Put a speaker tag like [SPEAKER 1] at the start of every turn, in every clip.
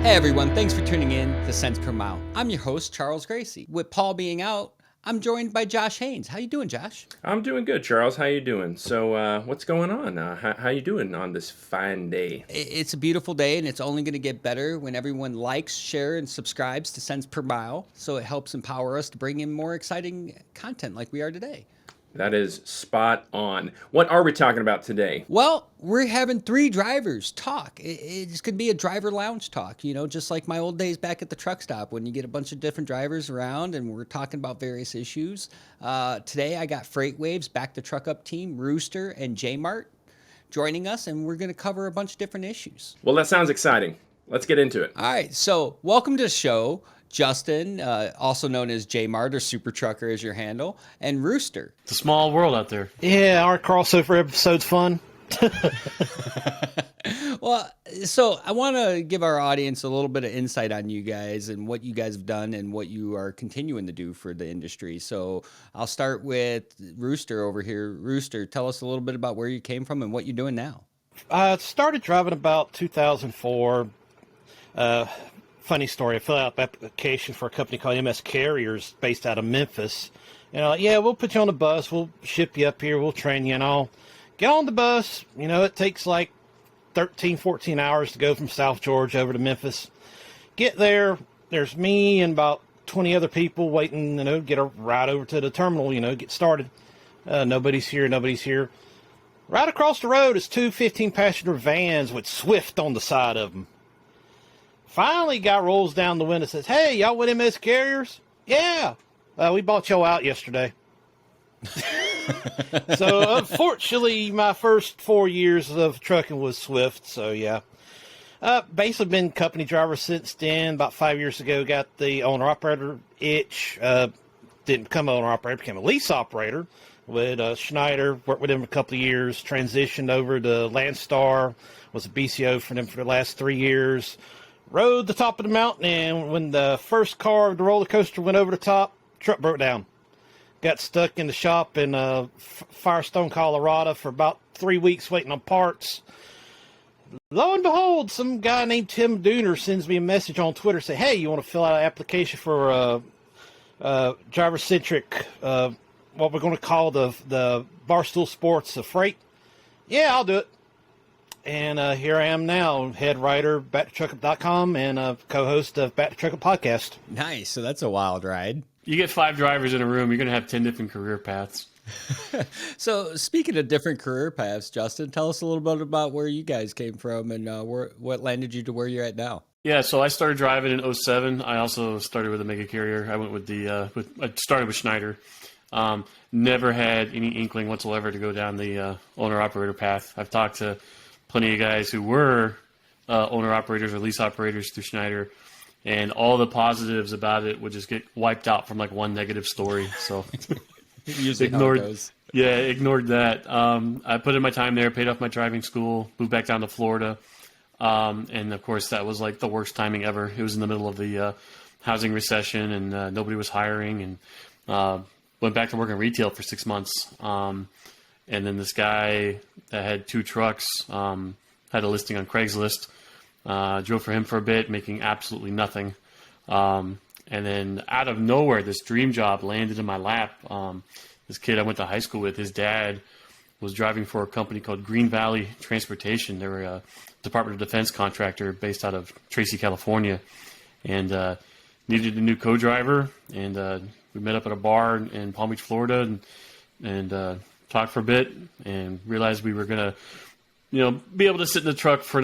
[SPEAKER 1] Hey everyone, thanks for tuning in to Cents Per Mile. I'm your host, Charles Gracie. With Paul being out, I'm joined by Josh Haynes. How you doing, Josh?
[SPEAKER 2] I'm doing good, Charles. How you doing? So, what's going on? How you doing on this fine day?
[SPEAKER 1] It's a beautiful day, and it's only going to get better when everyone likes, shares, and subscribes to Cents Per Mile, so it helps empower us to bring in more exciting content like we are today.
[SPEAKER 2] That is spot on. What are we talking about today?
[SPEAKER 1] Well, we're having three drivers talk. It's going to be a driver lounge talk, just like my old days back at the truck stop when you get a bunch of different drivers around and we're talking about various issues. Today, I got Freight Waves Back to Truck Up team, Rooster and J-Mart joining us, and we're going to cover a bunch of different issues.
[SPEAKER 2] Well, that sounds exciting. Let's get into it.
[SPEAKER 1] All right, so welcome to the show. Justin, also known as J-Mart or Super Trucker is your handle, and Rooster.
[SPEAKER 3] It's a small world out there.
[SPEAKER 4] Yeah, our crossover episode's fun.
[SPEAKER 1] Well, so I want to give our audience a little bit of insight on you guys and what you guys have done and what you are continuing to do for the industry. So I'll start with Rooster over here. Rooster, tell us a little bit about where you came from and what you're doing now.
[SPEAKER 4] I started driving about 2004. Funny story, I filled out an application for a company called MS Carriers based out of Memphis. Yeah, we'll put you on the bus, we'll ship you up here, we'll train you and all. Get on the bus, it takes like 13, 14 hours to go from South Georgia over to Memphis. Get there, there's me and about 20 other people waiting, get a ride over to the terminal, get started. Nobody's here. Right across the road is two 15-passenger vans with Swift on the side of them. Finally, guy rolls down the window and says, "Hey, y'all with MS Carriers?" "Yeah, we bought y'all out yesterday." So, unfortunately, my first 4 years of trucking was Swift, so yeah. Basically been company driver since then. About 5 years ago, got the owner-operator itch. Didn't become an owner-operator, became a lease operator with Schneider. Worked with him a couple of years, transitioned over to Landstar, was a BCO for them for the last 3 years. Rode the top of the mountain, and when the first car of the roller coaster went over the top, truck broke down. Got stuck in the shop in Firestone, Colorado for about 3 weeks waiting on parts. Lo and behold, some guy named Tim Dooner sends me a message on Twitter, say, "Hey, you want to fill out an application for driver-centric, what we're going to call the Barstool Sports Freight?" "Yeah, I'll do it." And here I am now, head writer, BackToTruckup.com, and co-host of Back to Truckup podcast.
[SPEAKER 1] Nice. So that's a wild ride.
[SPEAKER 3] You get 5 drivers in a room, you're going to have 10 different career paths.
[SPEAKER 1] So speaking of different career paths, Justin, tell us a little bit about where you guys came from and what landed you to where you're at now.
[SPEAKER 3] Yeah, so I started driving in 2007. I also started with a mega carrier. I went with I started with Schneider. Never had any inkling whatsoever to go down the owner-operator path. I've talked to plenty of guys who were owner-operators or lease operators through Schneider, and all the positives about it would just get wiped out from like one negative story. So
[SPEAKER 1] Usually
[SPEAKER 3] ignored,
[SPEAKER 1] how it goes.
[SPEAKER 3] yeah, ignored that. I put in my time there, paid off my driving school, moved back down to Florida, and of course that was like the worst timing ever. It was in the middle of the housing recession, and nobody was hiring, and went back to work in retail for 6 months. And then this guy that had 2 trucks had a listing on Craigslist. Drove for him for a bit, making absolutely nothing. And then out of nowhere, this dream job landed in my lap. This kid I went to high school with, his dad was driving for a company called Green Valley Transportation. They were a Department of Defense contractor based out of Tracy, California, and needed a new co-driver. And we met up at a bar in Palm Beach, Florida, and talked for a bit, and realized we were gonna, be able to sit in the truck for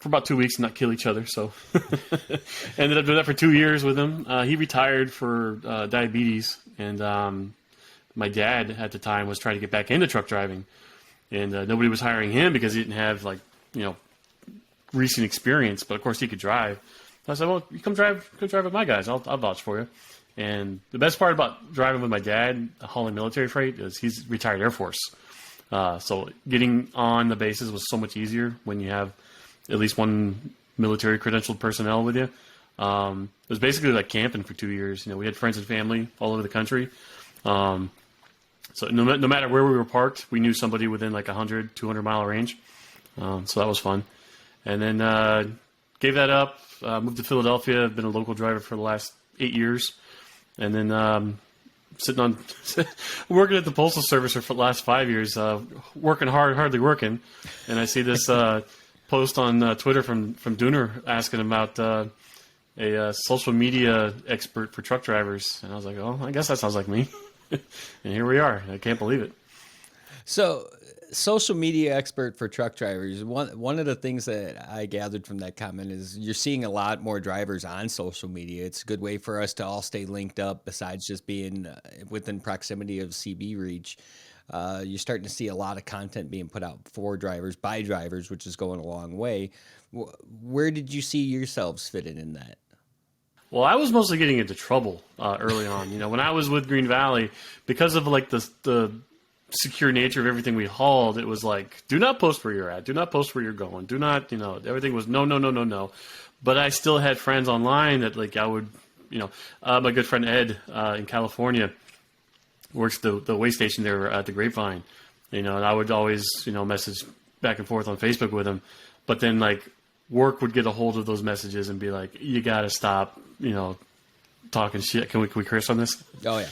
[SPEAKER 3] about 2 weeks and not kill each other. So ended up doing that for 2 years with him. He retired for diabetes, and my dad at the time was trying to get back into truck driving, and nobody was hiring him because he didn't have recent experience. But of course he could drive. So I said, "Well, you come drive with my guys. I'll vouch for you." And the best part about driving with my dad, hauling military freight, is he's retired Air Force. So getting on the bases was so much easier when you have at least one military credentialed personnel with you. It was basically like camping for 2 years. We had friends and family all over the country. So no matter where we were parked, we knew somebody within like 100, 200 mile range. So that was fun. And then gave that up. Moved to Philadelphia. I've been a local driver for the last 8 years, and then sitting on working at the Postal Service for the last 5 years, working hard, hardly working. And I see this post on Twitter from Dooner asking about a social media expert for truck drivers, and I was like, oh, I guess that sounds like me. And here we are. I can't believe it.
[SPEAKER 1] So, social media expert for truck drivers. One of the things that I gathered from that comment is you're seeing a lot more drivers on social media. It's a good way for us to all stay linked up. Besides just being within proximity of CB reach, you're starting to see a lot of content being put out for drivers by drivers, which is going a long way. Where did you see yourselves fitting in that?
[SPEAKER 3] Well, I was mostly getting into trouble early on. When I was with Green Valley, because of like the secure nature of everything we hauled, it was like, do not post where you're at, do not post where you're going, do not, everything was no. But I still had friends online that like I would, my good friend Ed in California works the way station there at the Grapevine, and I would always message back and forth on Facebook with him, but then like work would get a hold of those messages and be like, you got to stop, talking shit. Can we curse on this?
[SPEAKER 1] Oh yeah.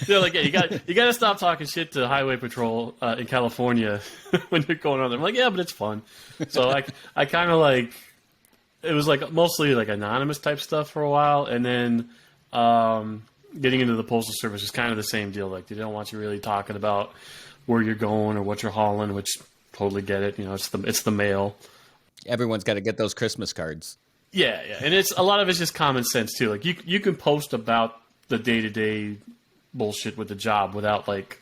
[SPEAKER 3] They're like, yeah, you got to stop talking shit to Highway Patrol in California when you're going on there. I'm like, yeah, but it's fun. So I kind of like, it was like mostly like anonymous type stuff for a while, and then getting into the Postal Service is kind of the same deal. Like they don't want you really talking about where you're going or what you're hauling, which totally get it. It's the mail.
[SPEAKER 1] Everyone's got to get those Christmas cards.
[SPEAKER 3] Yeah, and it's a lot of it's just common sense too. Like you can post about the day-to-day bullshit with the job without like,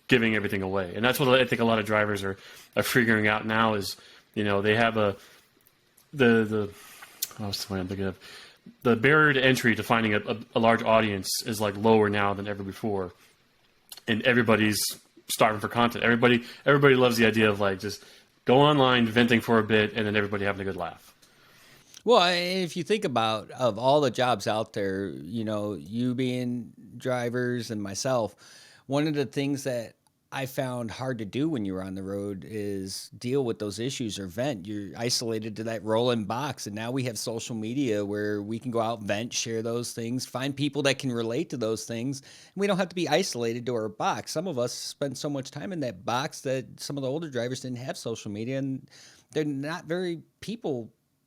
[SPEAKER 3] giving everything away. And that's what I think a lot of drivers are figuring out now is, they have what's the way I'm thinking of? The barrier to entry to finding a large audience is like lower now than ever before, and everybody's starving for content. Everybody loves the idea of like just go online, venting for a bit, and then everybody having a good laugh.
[SPEAKER 1] Well, if you think about of all the jobs out there, you being drivers and myself, one of the things that I found hard to do when you were on the road is deal with those issues or vent. You're isolated to that rolling box, and now we have social media where we can go out, vent, share those things, find people that can relate to those things, and we don't have to be isolated to our box. Some of us spend so much time in that box that some of the older drivers didn't have social media, and they're not very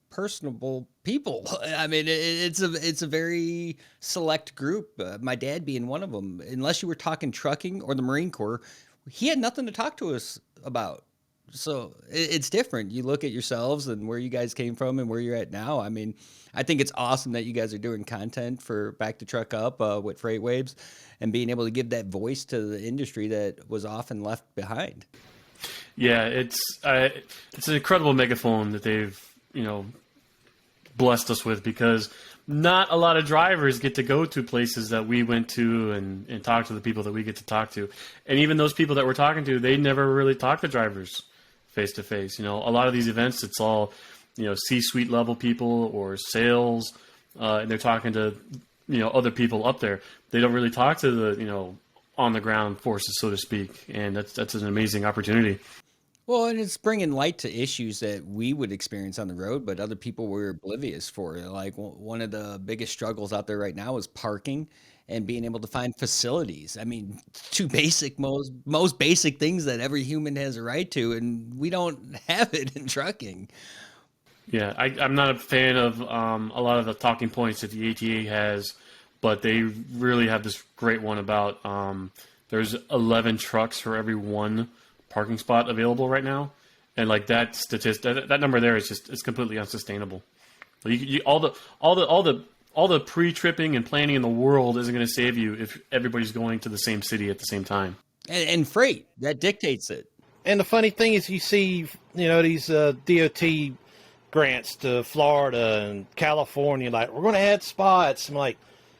[SPEAKER 1] personable people. I mean, it's a very select group. My dad being one of them. Unless you were talking trucking or the Marine Corps, he had nothing to talk to us about. So it's different. You look at yourselves and where you guys came from and where you're at now. I mean, I think it's awesome that you guys are doing content for Back to Truck Up with Freight Waves and being able to give that voice to the industry that was often left behind.
[SPEAKER 3] Yeah, it's an incredible megaphone that they've blessed us with, because not a lot of drivers get to go to places that we went to and talk to the people that we get to talk to. And even those people that we're talking to, they never really talk to drivers face to face. A lot of these events, it's all, C-suite level people or sales, and they're talking to, other people up there. They don't really talk to the, on the ground forces, so to speak. And that's an amazing opportunity.
[SPEAKER 1] Well, and it's bringing light to issues that we would experience on the road, but other people were oblivious for. Like one of the biggest struggles out there right now is parking and being able to find facilities. I mean, two basic, most basic things that every human has a right to, and we don't have it in trucking.
[SPEAKER 3] Yeah, I'm not a fan of a lot of the talking points that the ATA has, but they really have this great one about there's 11 trucks for every one parking spot available right now, and like that that number there is just, it's completely unsustainable. All the pre-tripping and planning in the world isn't going to save you if everybody's going to the same city at the same time.
[SPEAKER 1] And freight that dictates it.
[SPEAKER 4] And the funny thing is, you see, these DOT grants to Florida and California, like, we're going to add spots. I'm like,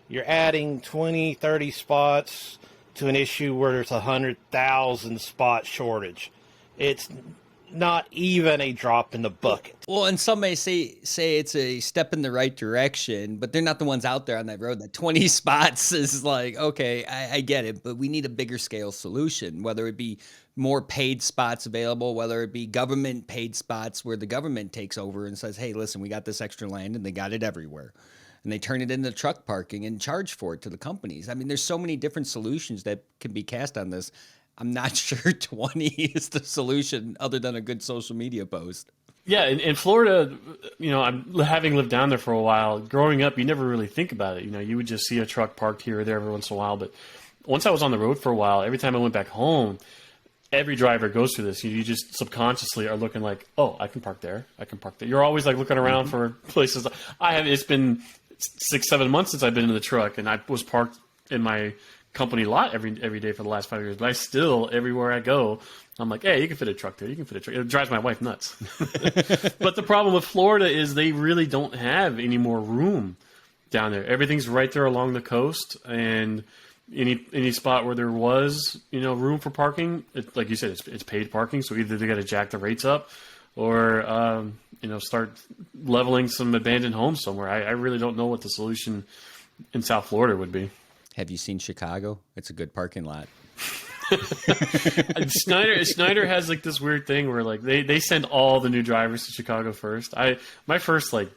[SPEAKER 4] you're adding 20, 30 spots to an issue where there's 100,000 spot shortage. It's not even a drop in the bucket.
[SPEAKER 1] Well, and some may say it's a step in the right direction, but they're not the ones out there on that road. That 20 spots is like, okay, I get it, but we need a bigger scale solution, whether it be more paid spots available, whether it be government paid spots where the government takes over and says, hey, listen, we got this extra land and they got it everywhere. And they turn it into truck parking and charge for it to the companies. I mean, there's so many different solutions that can be cast on this. I'm not sure 20 is the solution other than a good social media post.
[SPEAKER 3] Yeah, in Florida, I'm having lived down there for a while. Growing up, you never really think about it. You would just see a truck parked here or there every once in a while. But once I was on the road for a while, every time I went back home, every driver goes through this. You just subconsciously are looking like, oh, I can park there. I can park there. You're always like looking around for places. It's been 6-7 months since I've been in the truck, and I was parked in my company lot every day for the last 5 years. But I still, everywhere I go, I'm like, hey, you can fit a truck there. You can fit a truck. It drives my wife nuts. But the problem with Florida is they really don't have any more room down there. Everything's right there along the coast, and any spot where there was room for parking, like you said, it's paid parking. So either they got to jack the rates up, or start leveling some abandoned homes somewhere. I really don't know what the solution in South Florida would be.
[SPEAKER 1] Have you seen Chicago? It's a good parking lot.
[SPEAKER 3] Schneider has like this weird thing where like they send all the new drivers to Chicago first. My first like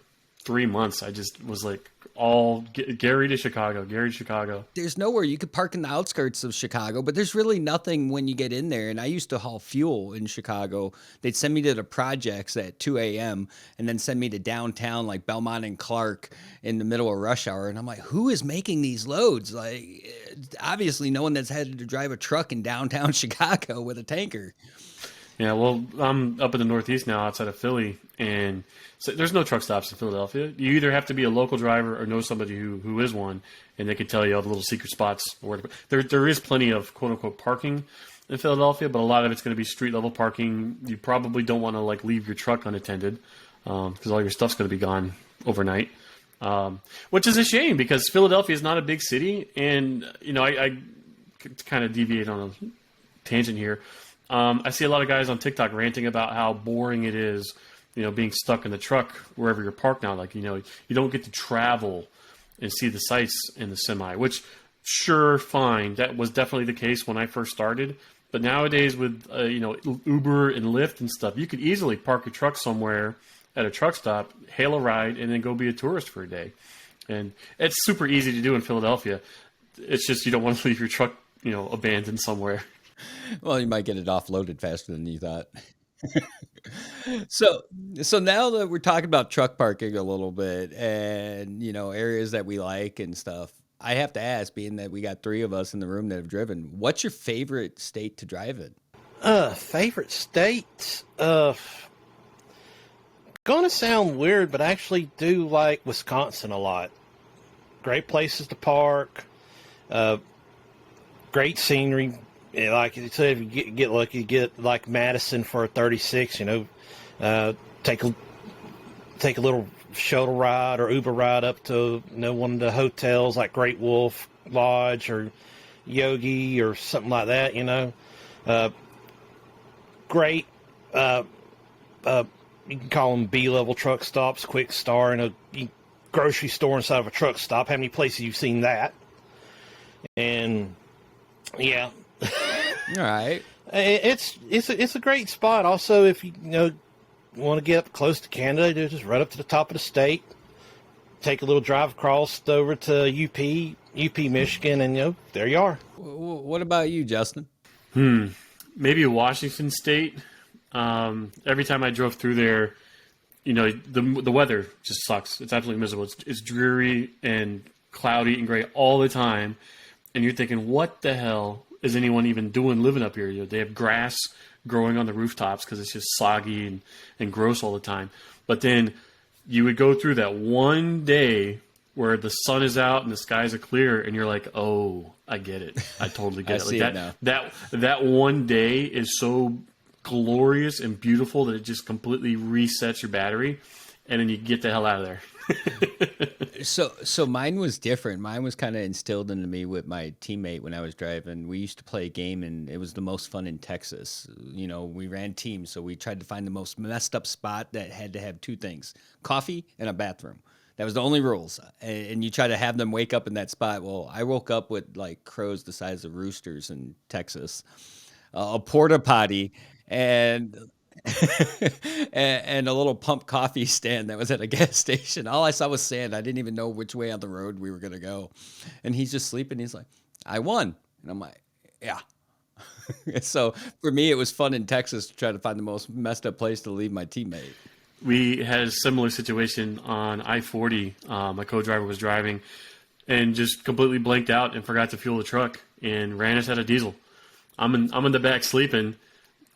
[SPEAKER 3] 3 months, I just was like all Gary to Chicago.
[SPEAKER 1] There's nowhere you could park in the outskirts of Chicago, but there's really nothing when you get in there. And I used to haul fuel in Chicago. They'd send me to the projects at 2 a.m. and then send me to downtown like Belmont and Clark in the middle of rush hour. And I'm like, who is making these loads? Like, obviously no one that's had to drive a truck in downtown Chicago with a tanker.
[SPEAKER 3] Yeah, well, I'm up in the Northeast now outside of Philly, and so there's no truck stops in Philadelphia. You either have to be a local driver or know somebody who is one, and they can tell you all the little secret spots. There is plenty of quote-unquote parking in Philadelphia, but a lot of it's going to be street-level parking. You probably don't want to like leave your truck unattended because all your stuff's going to be gone overnight, which is a shame because Philadelphia is not a big city, and I kind of deviate on a tangent here. I see a lot of guys on TikTok ranting about how boring it is, being stuck in the truck wherever you're parked now. Like, you don't get to travel and see the sights in the semi, which sure, fine. That was definitely the case when I first started. But nowadays with, Uber and Lyft and stuff, you could easily park a truck somewhere at a truck stop, hail a ride, and then go be a tourist for a day. And it's super easy to do in Philadelphia. It's just you don't want to leave your truck, abandoned somewhere.
[SPEAKER 1] Well, you might get it offloaded faster than you thought. So now that we're talking about truck parking a little bit and, areas that we like and stuff, I have to ask, being that we got 3 of us in the room that have driven, what's your favorite state to drive in?
[SPEAKER 4] Favorite state? Gonna sound weird, but I actually do like Wisconsin a lot. Great places to park, great scenery. Yeah, like you said, if you get lucky, get like Madison for a 36. Take a little shuttle ride or Uber ride up to one of the hotels like Great Wolf Lodge or Yogi or something like that. Great. You can call them B-level truck stops, quick star, and a grocery store inside of a truck stop. How many places you've seen that? And yeah.
[SPEAKER 1] All right.
[SPEAKER 4] It's a great spot. Also, if you want to get up close to Canada, just right up to the top of the state. Take a little drive across over to UP, Michigan, and there you are.
[SPEAKER 1] What about you, Justin?
[SPEAKER 3] Maybe Washington State. Every time I drove through there, the weather just sucks. It's absolutely miserable. It's dreary and cloudy and gray all the time, and you're thinking, what the hell is anyone even doing living up here? They have grass growing on the rooftops because it's just soggy and gross all the time. But then you would go through that one day where the sun is out and the skies are clear, and you're like, oh, I get it. I totally get it.
[SPEAKER 1] See it now.
[SPEAKER 3] That one day is so glorious and beautiful that it just completely resets your battery. and then you get the hell out of there.
[SPEAKER 1] So mine was different. Mine was kind of instilled into me with my teammate when I was driving. We used to play a game, and it was the most fun in Texas. You know, we ran teams, so we tried to find the most messed up spot that had to have two things: coffee and a bathroom. That was the only rules. And you try to have them wake up in that spot. Well, I woke up with like crows the size of roosters in Texas, a porta potty, and and a little pump coffee stand that was at a gas station. All I saw was sand. I didn't even know which way on the road we were going to go. And he's just sleeping. He's like, I won. And I'm like, yeah. So for me, it was fun in Texas to try to find the most messed up place to leave my teammate.
[SPEAKER 3] We had a similar situation on I-40. My co-driver was driving and just completely blanked out and forgot to fuel the truck and ran us out of diesel. I'm in the back sleeping,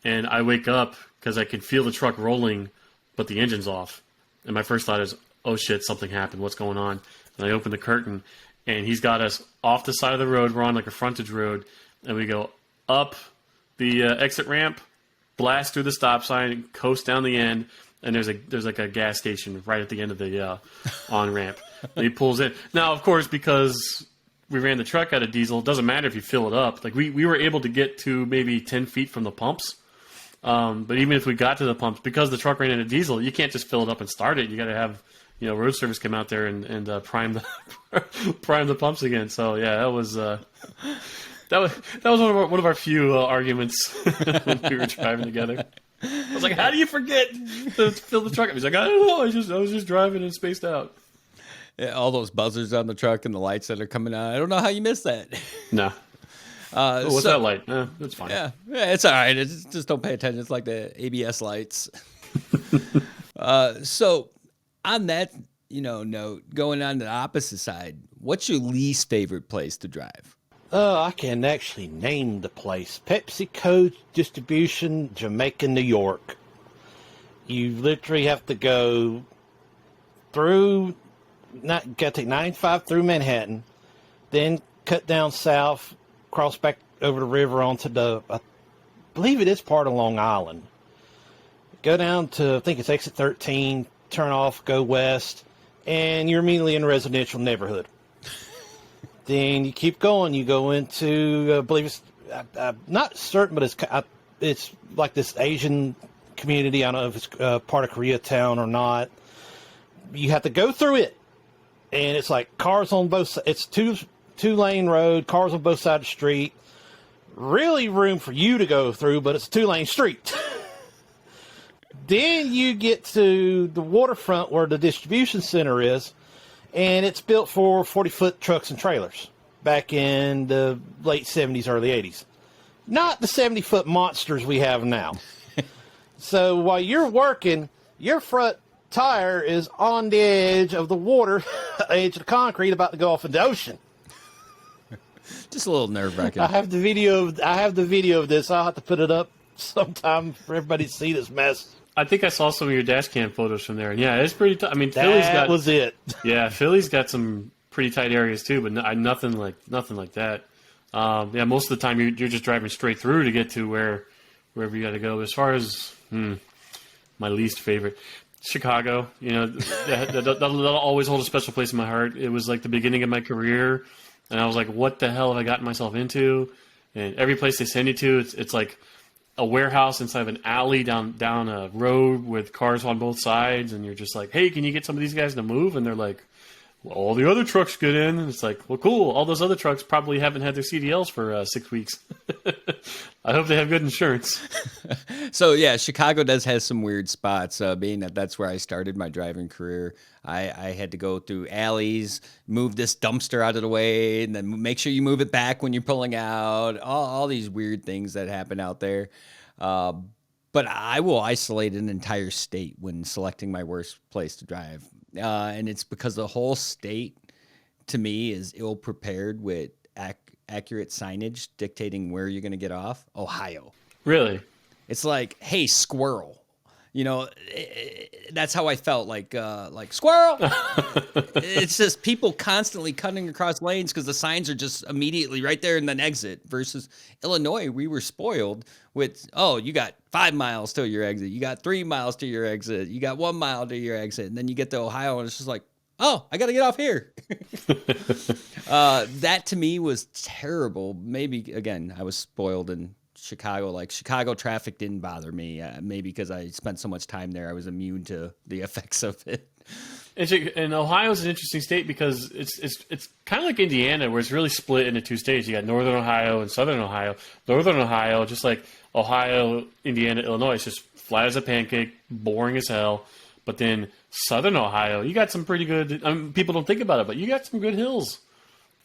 [SPEAKER 3] and I wake up because I can feel the truck rolling, but the engine's off. And my first thought is, oh shit, something happened. What's going on? And I open the curtain, and he's got us off the side of the road. We're on like a frontage road, and we go up the exit ramp, blast through the stop sign, coast down the end, and there's like a gas station right at the end of the on ramp. And he pulls in. Now, of course, because we ran the truck out of diesel, it doesn't matter if you fill it up. Like we were able to get to maybe 10 feet from the pumps. But even if we got to the pumps, because the truck ran into diesel, you can't just fill it up and start it. You got to have, road service come out there and prime the pumps again. So yeah, that was one of our few arguments when we were driving together. I was like, "How do you forget to fill the truck up?" He's like, "I don't know. I was just driving and spaced out."
[SPEAKER 1] Yeah, all those buzzers on the truck and the lights that are coming on. I don't know how you missed that.
[SPEAKER 3] No. What's that light? That's fine.
[SPEAKER 1] Yeah, it's all right. It's just don't pay attention. It's like the ABS lights. So on that, note, going on to the opposite side, what's your least favorite place to drive?
[SPEAKER 4] I can actually name the place. PepsiCo Distribution, Jamaica, New York. You literally have to go through, got to take 95 through Manhattan, then cut down south, cross back over the river onto I believe it is part of Long Island. Go down to, I think it's exit 13, turn off, go west, and you're immediately in a residential neighborhood. Then you keep going. You go into, I believe it's, I'm not certain, but it's like this Asian community. I don't know if it's part of Koreatown or not. You have to go through it, and it's like cars on both sides. It's two-lane road, cars on both sides of the street. Really room for you to go through, but it's a two-lane street. Then you get to the waterfront where the distribution center is, and it's built for 40-foot trucks and trailers back in the late 70s, early 80s. Not the 70-foot monsters we have now. So while you're working, your front tire is on the edge of the water, edge of the concrete, about to go off in the ocean.
[SPEAKER 1] Just a little nerve-wracking.
[SPEAKER 4] I have the video of this. I'll have to put it up sometime for everybody to see this mess.
[SPEAKER 3] I think I saw some of your dash cam photos from there, and yeah, it's pretty tough. I mean,
[SPEAKER 4] That was it.
[SPEAKER 3] Yeah, Philly's got some pretty tight areas too, but nothing like that. Yeah, most of the time you're just driving straight through to get to wherever you got to go. As far as my least favorite, Chicago, that'll always hold a special place in my heart. It was like the beginning of my career, and I was like, what the hell have I gotten myself into? And every place they send you to, it's like a warehouse inside of an alley down a road with cars on both sides, and you're just like, hey, can you get some of these guys to move? And they're like, well, all the other trucks get in, and it's like, well, cool. All those other trucks probably haven't had their CDLs for 6 weeks. I hope they have good insurance.
[SPEAKER 1] So yeah, Chicago does have some weird spots. Being that that's where I started my driving career, I had to go through alleys, move this dumpster out of the way, and then make sure you move it back when you're pulling out. All these weird things that happen out there. But I will isolate an entire state when selecting my worst place to drive, and it's because the whole state, to me, is ill prepared with accurate signage dictating where you're going to get off. Ohio.
[SPEAKER 3] Really?
[SPEAKER 1] It's like, hey, squirrel, That's how I felt, like squirrel. It's just people constantly cutting across lanes because the signs are just immediately right there in an exit. Versus Illinois, we were spoiled with, oh, you got 5 miles to your exit, you got 3 miles to your exit, you got 1 mile to your exit, and then you get to Ohio and it's just like, oh, I got to get off here. That to me was terrible. Maybe, again, I was spoiled in Chicago. Like, Chicago traffic didn't bother me. Maybe because I spent so much time there, I was immune to the effects of it.
[SPEAKER 3] And Ohio's an interesting state because it's kind of like Indiana, where it's really split into two states. You got Northern Ohio and Southern Ohio. Northern Ohio, just like Ohio, Indiana, Illinois, it's just flat as a pancake, boring as hell. But then Southern Ohio, you got some pretty good. People don't think about it, but you got some good hills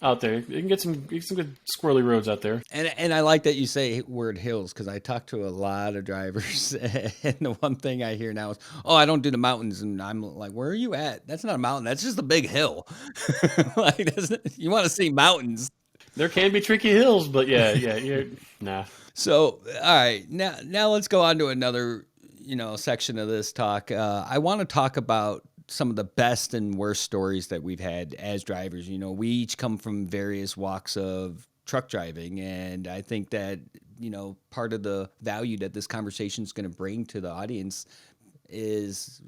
[SPEAKER 3] out there. You can get some good squirrely roads out there.
[SPEAKER 1] And I like that you say word hills, because I talk to a lot of drivers, and the one thing I hear now is, oh, I don't do the mountains. And I'm like, where are you at? That's not a mountain. That's just a big hill. Like, you want to see mountains.
[SPEAKER 3] There can be tricky hills, but yeah, nah.
[SPEAKER 1] So, all right, now let's go on to another, section of this talk. I want to talk about some of the best and worst stories that we've had as drivers. We each come from various walks of truck driving, and I think that, part of the value that this conversation is going to bring to the audience is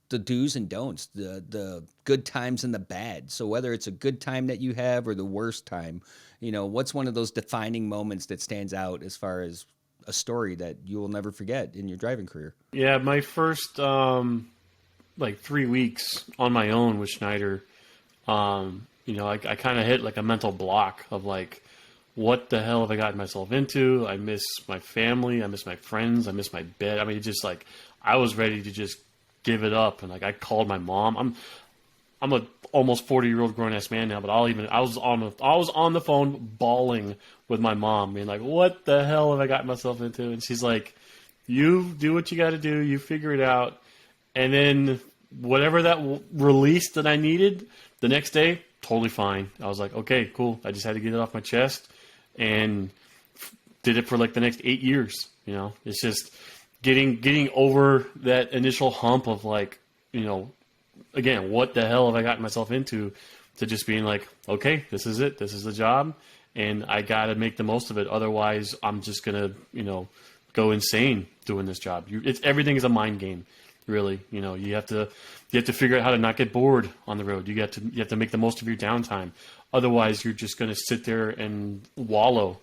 [SPEAKER 1] the do's and don'ts, the good times and the bad. So whether it's a good time that you have or the worst time, what's one of those defining moments that stands out as far as a story that you will never forget in your driving career?
[SPEAKER 3] Yeah, my first 3 weeks on my own with Schneider, I kind of hit like a mental block of like, what the hell have I gotten myself into? I miss my family, I miss my friends, I miss my bed. I mean, it just like, I was ready to just give it up. And like, I called my mom. I'm a almost 40-year-old grown ass man now, but I was on the phone bawling with my mom, being like, what the hell have I gotten myself into? And she's like, you do what you got to do, you figure it out. And then whatever that release that I needed the next day, totally fine. I was like, okay, cool. I just had to get it off my chest, and did it for like the next 8 years. It's just getting over that initial hump of like, again, what the hell have I gotten myself into, to just being like, okay, this is it. This is the job, and I got to make the most of it. Otherwise, I'm just going to, go insane doing this job. Everything is a mind game. Really, you have to figure out how to not get bored on the road. You have to make the most of your downtime. Otherwise, you're just going to sit there and wallow.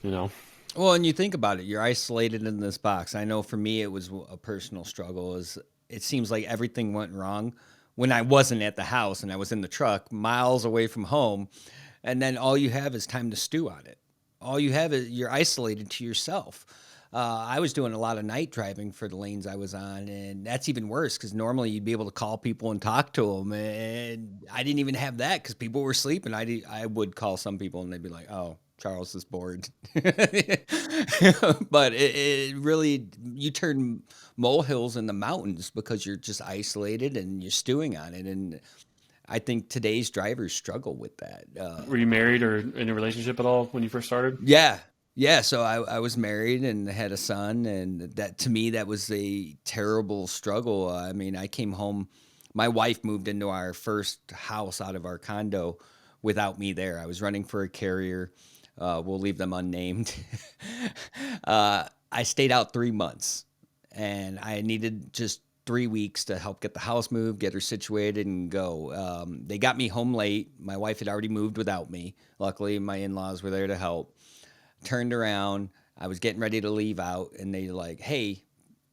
[SPEAKER 1] Well, and you think about it, you're isolated in this box. I know for me, it was a personal struggle. It seems like everything went wrong when I wasn't at the house and I was in the truck, miles away from home, and then all you have is time to stew on it. All you have is you're isolated to yourself. I was doing a lot of night driving for the lanes I was on, and that's even worse because normally you'd be able to call people and talk to them, and I didn't even have that because people were sleeping. I would call some people, and they'd be like, oh, Charles is bored. But it really, you turn molehills into mountains because you're just isolated and you're stewing on it, and I think today's drivers struggle with that.
[SPEAKER 3] Were you married or in a relationship at all when you first started?
[SPEAKER 1] Yeah, so I was married and had a son, and that, to me, that was a terrible struggle. I mean, I came home, my wife moved into our first house out of our condo without me there. I was running for a carrier. We'll leave them unnamed. I stayed out 3 months, and I needed just 3 weeks to help get the house moved, get her situated, and go. They got me home late. My wife had already moved without me. Luckily, my in-laws were there to help. Turned around, I was getting ready to leave out, and they like, hey,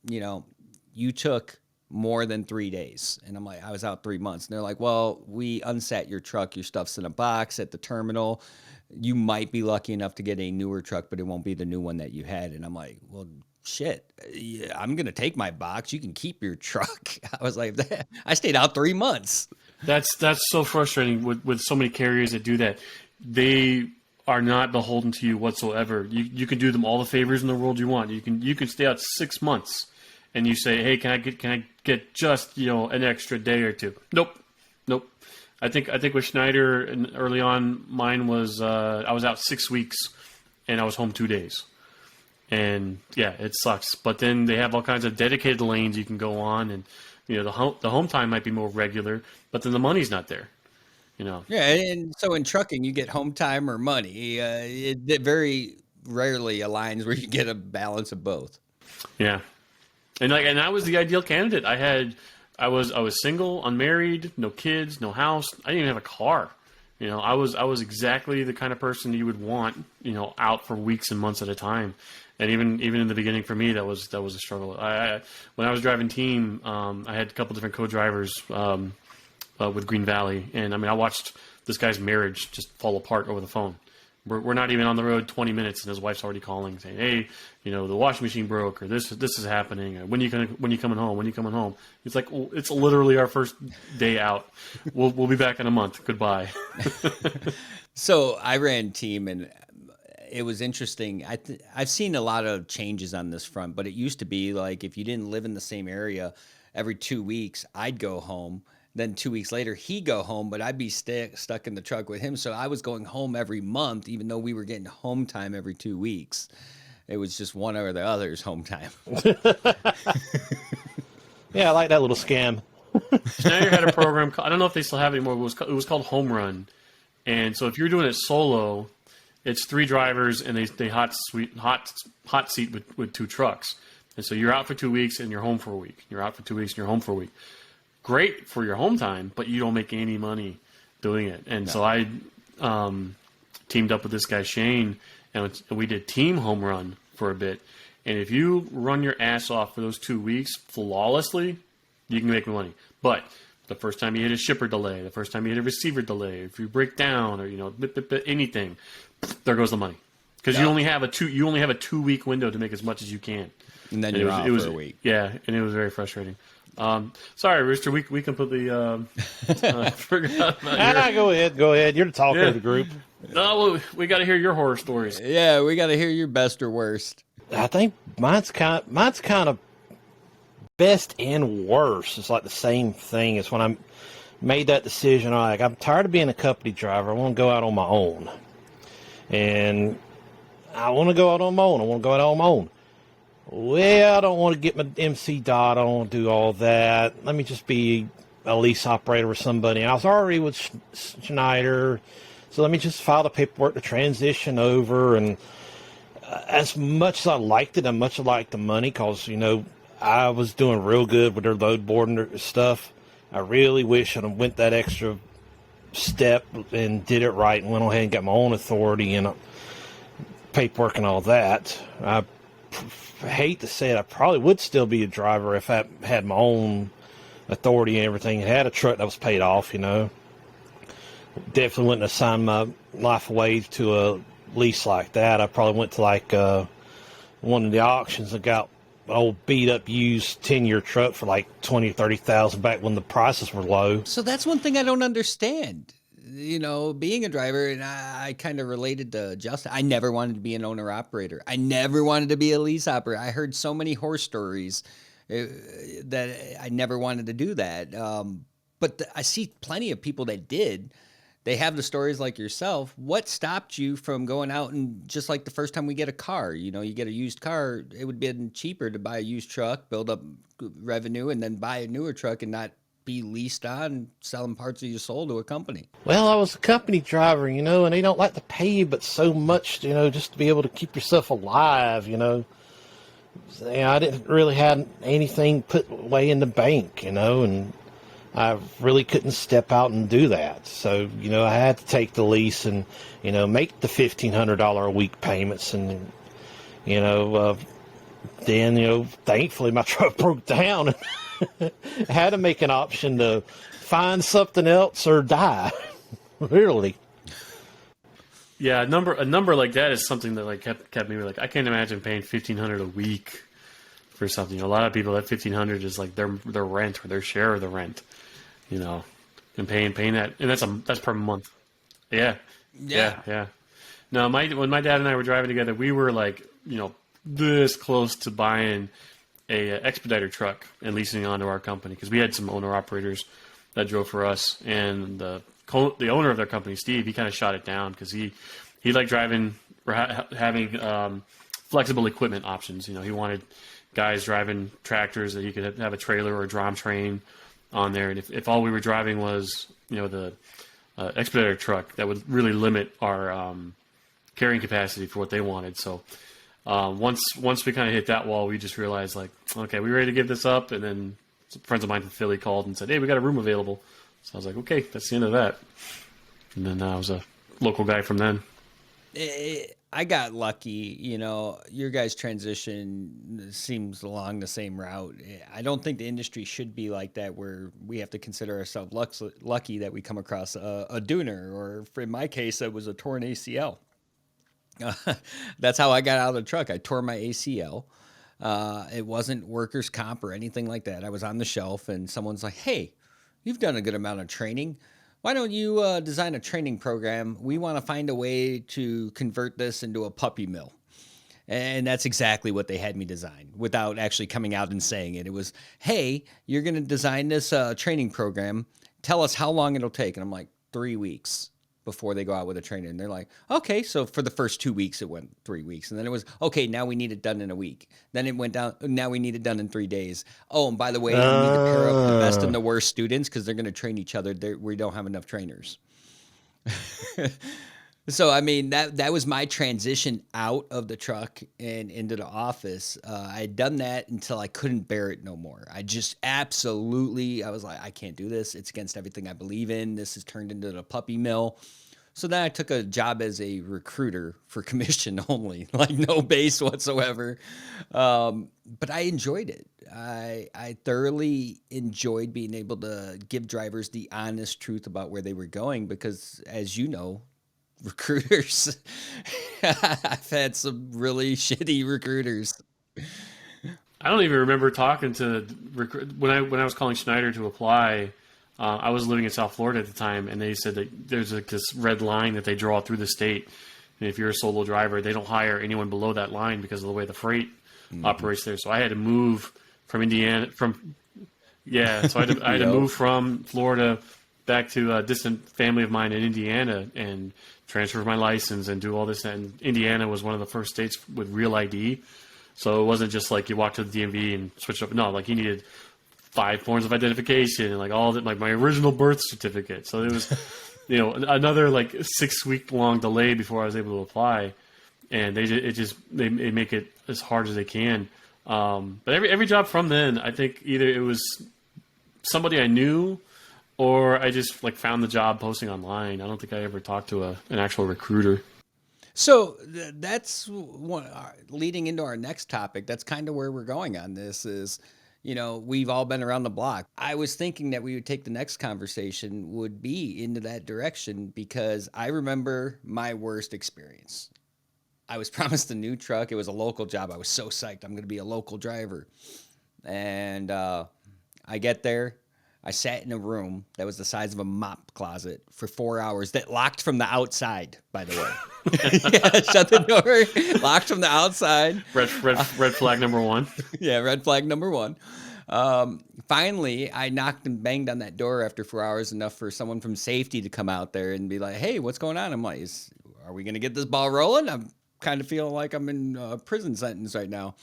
[SPEAKER 1] you took more than 3 days. And I'm like, I was out 3 months. And they're like, well, we unsat your truck. Your stuff's in a box at the terminal. You might be lucky enough to get a newer truck, but it won't be the new one that you had. And I'm like, well, shit, I'm going to take my box. You can keep your truck. I was like, I stayed out 3 months.
[SPEAKER 3] That's so frustrating with so many carriers that do that. They are not beholden to you whatsoever. You can do them all the favors in the world you want. You can stay out 6 months, and you say, hey, can I get just an extra day or two? Nope. I think with Schneider and early on, mine was I was out 6 weeks, and I was home 2 days, And yeah, it sucks. But then they have all kinds of dedicated lanes you can go on, and the home time might be more regular, but then the money's not there.
[SPEAKER 1] Yeah, and so in trucking, you get home time or money. It very rarely aligns where you get a balance of both.
[SPEAKER 3] Yeah, and I was the ideal candidate. I was single, unmarried, no kids, no house. I didn't even have a car. I was exactly the kind of person you would want, out for weeks and months at a time. And even in the beginning for me, that was a struggle. When I was driving team, I had a couple different co-drivers with Green Valley, and I watched this guy's marriage just fall apart over the phone. We're not even on the road 20 minutes, and his wife's already calling saying, "Hey, the washing machine broke, or this is happening. Or when you coming home? When you coming home?" It's like, well, it's literally our first day out. We'll be back in a month. Goodbye.
[SPEAKER 1] So I ran team, and it was interesting. I've seen a lot of changes on this front, but it used to be like if you didn't live in the same area, every 2 weeks I'd go home. Then 2 weeks later, he'd go home, but I'd be stuck in the truck with him. So I was going home every month, even though we were getting home time every 2 weeks. It was just one or the other's home time.
[SPEAKER 4] Yeah, I like that little scam.
[SPEAKER 3] Schneider had a program. I don't know if they still have it anymore. But it was called Home Run, and so if you're doing it solo, it's 3 drivers and they hot seat with 2 trucks, and so you're out for 2 weeks and you're home for a week. You're out for 2 weeks and you're home for a week. Great for your home time, but you don't make any money doing it. And so I teamed up with this guy Shane, and we did team home run for a bit. And if you run your ass off for those 2 weeks flawlessly, you can make money. But the first time you hit a shipper delay, the first time you hit a receiver delay, if you break down or anything, there goes the money. Because you only have a 2-week window to make as much as you can.
[SPEAKER 1] And then you're off for a week.
[SPEAKER 3] Yeah, and it was very frustrating. Sorry, Rooster. We completely forgot about
[SPEAKER 4] Go ahead. You're the talker of the group.
[SPEAKER 3] No, we got to hear your horror stories.
[SPEAKER 1] Yeah, we got to hear your best or worst.
[SPEAKER 4] I think mine's kind of best and worst. It's like the same thing as when I made that decision. I'm tired of being a company driver. I want to go out on my own, and I want to go out on my own. Well, I don't want to get my MC dot. I don't want to do all that. Let me just be a lease operator with somebody. I was already with Schneider, so let me just file the paperwork to transition over. And as much as I liked it, I much liked the money because, I was doing real good with their load boarding stuff. I really wish I'd went that extra step and did it right and went ahead and got my own authority and paperwork and all that. I hate to say it, I probably would still be a driver if I had my own authority and everything and had a truck that was paid off, Definitely wouldn't have signed my life away to a lease like that. I probably went to one of the auctions and got an old beat up used 10-year truck for like 20 or 30,000 back when the prices were low.
[SPEAKER 1] So that's one thing I don't understand. Being a driver, and I kind of related to Justin. I never wanted to be an owner-operator. I never wanted to be a lease operator. I heard so many horror stories that I never wanted to do that. But I see plenty of people that did. They have the stories like yourself. What stopped you from going out and just like the first time we get a car, you get a used car, it would be cheaper to buy a used truck, build up revenue, and then buy a newer truck and not be leased on selling parts of your soul to a company?
[SPEAKER 4] Well, I was a company driver, and they don't like to pay you but so much, just to be able to keep yourself alive, I didn't really have anything put away in the bank, and I really couldn't step out and do that. So, I had to take the lease and, make the $1,500 a week payments and, then, thankfully my truck broke down. I had to make an option to find something else or die. Really.
[SPEAKER 3] Yeah, a number like that is something that kept me I can't imagine paying $1,500 a week for something. A lot of people, that $1,500 is like their rent or their share of the rent, and paying that, and that's per month. Yeah. No, when my dad and I were driving together, we were this close to buying a expediter truck and leasing onto our company because we had some owner operators that drove for us, and the owner of their company, Steve, he kind of shot it down because he liked driving or having flexible equipment options. He wanted guys driving tractors that you could have a trailer or a drum train on there. And if all we were driving was, the expeditor truck, that would really limit our carrying capacity for what they wanted. So once we kind of hit that wall, we just realized, like, okay, we ready to give this up. And then some friends of mine from Philly called and said, hey, we got a room available. So I was like, okay, that's the end of that. And then I was a local guy from then.
[SPEAKER 1] I got lucky, your guys' transition seems along the same route. I don't think the industry should be like that, where we have to consider ourselves lucky that we come across a dooner, or in my case, it was a torn ACL. That's how I got out of the truck. I tore my ACL. It wasn't workers' comp or anything like that. I was on the shelf and someone's like, hey, you've done a good amount of training. Why don't you design a training program? We want to find a way to convert this into a puppy mill. And that's exactly what they had me design without actually coming out and saying it. It was, hey, you're going to design this training program. Tell us how long it'll take. And I'm like, 3 weeks before they go out with a trainer. And they're like, okay. So for the first 2 weeks, it went 3 weeks. And then it was, okay, now we need it done in a week. Then it went down, now we need it done in 3 days. Oh, and by the way, we need to pair up the best and the worst students because they're going to train each other. We don't have enough trainers. So, I mean, that was my transition out of the truck and into the office. I had done that until I couldn't bear it no more. I just I was like, I can't do this. It's against everything I believe in. This has turned into the puppy mill. So then I took a job as a recruiter for commission only, like no base whatsoever. But I enjoyed it. I thoroughly enjoyed being able to give drivers the honest truth about where they were going because, as you know, recruiters, I've had some really shitty recruiters.
[SPEAKER 3] I don't even remember talking to when I was calling Schneider to apply. I was living in South Florida at the time, and they said that there's this red line that they draw through the state, and if you're a solo driver, they don't hire anyone below that line because of the way the freight operates there. So I had to move from Indiana. So I had to move from Florida back to a distant family of mine in Indiana and transfer my license and do all this. And Indiana was one of the first states with real ID. So it wasn't just like you walk to the DMV and switch up. No, like you needed 5 forms of identification and like all that, like my original birth certificate. So it was, another like 6 week long delay before I was able to apply. And they make it as hard as they can. But every job from then, I think either it was somebody I knew or I just like found the job posting online. I don't think I ever talked to an actual recruiter.
[SPEAKER 1] So that's leading into our next topic. That's kind of where we're going on this is, we've all been around the block. I was thinking that we would take the next conversation would be into that direction because I remember my worst experience. I was promised a new truck. It was a local job. I was so psyched. I'm going to be a local driver. And I get there. I sat in a room that was the size of a mop closet for 4 hours that locked from the outside, by the way. Yeah, shut the door, locked from the outside.
[SPEAKER 3] Red flag number one.
[SPEAKER 1] Yeah, red flag number one. Finally, I knocked and banged on that door after 4 hours, enough for someone from safety to come out there and be like, hey, what's going on? I'm like, are we going to get this ball rolling? I'm kind of feeling like I'm in a prison sentence right now.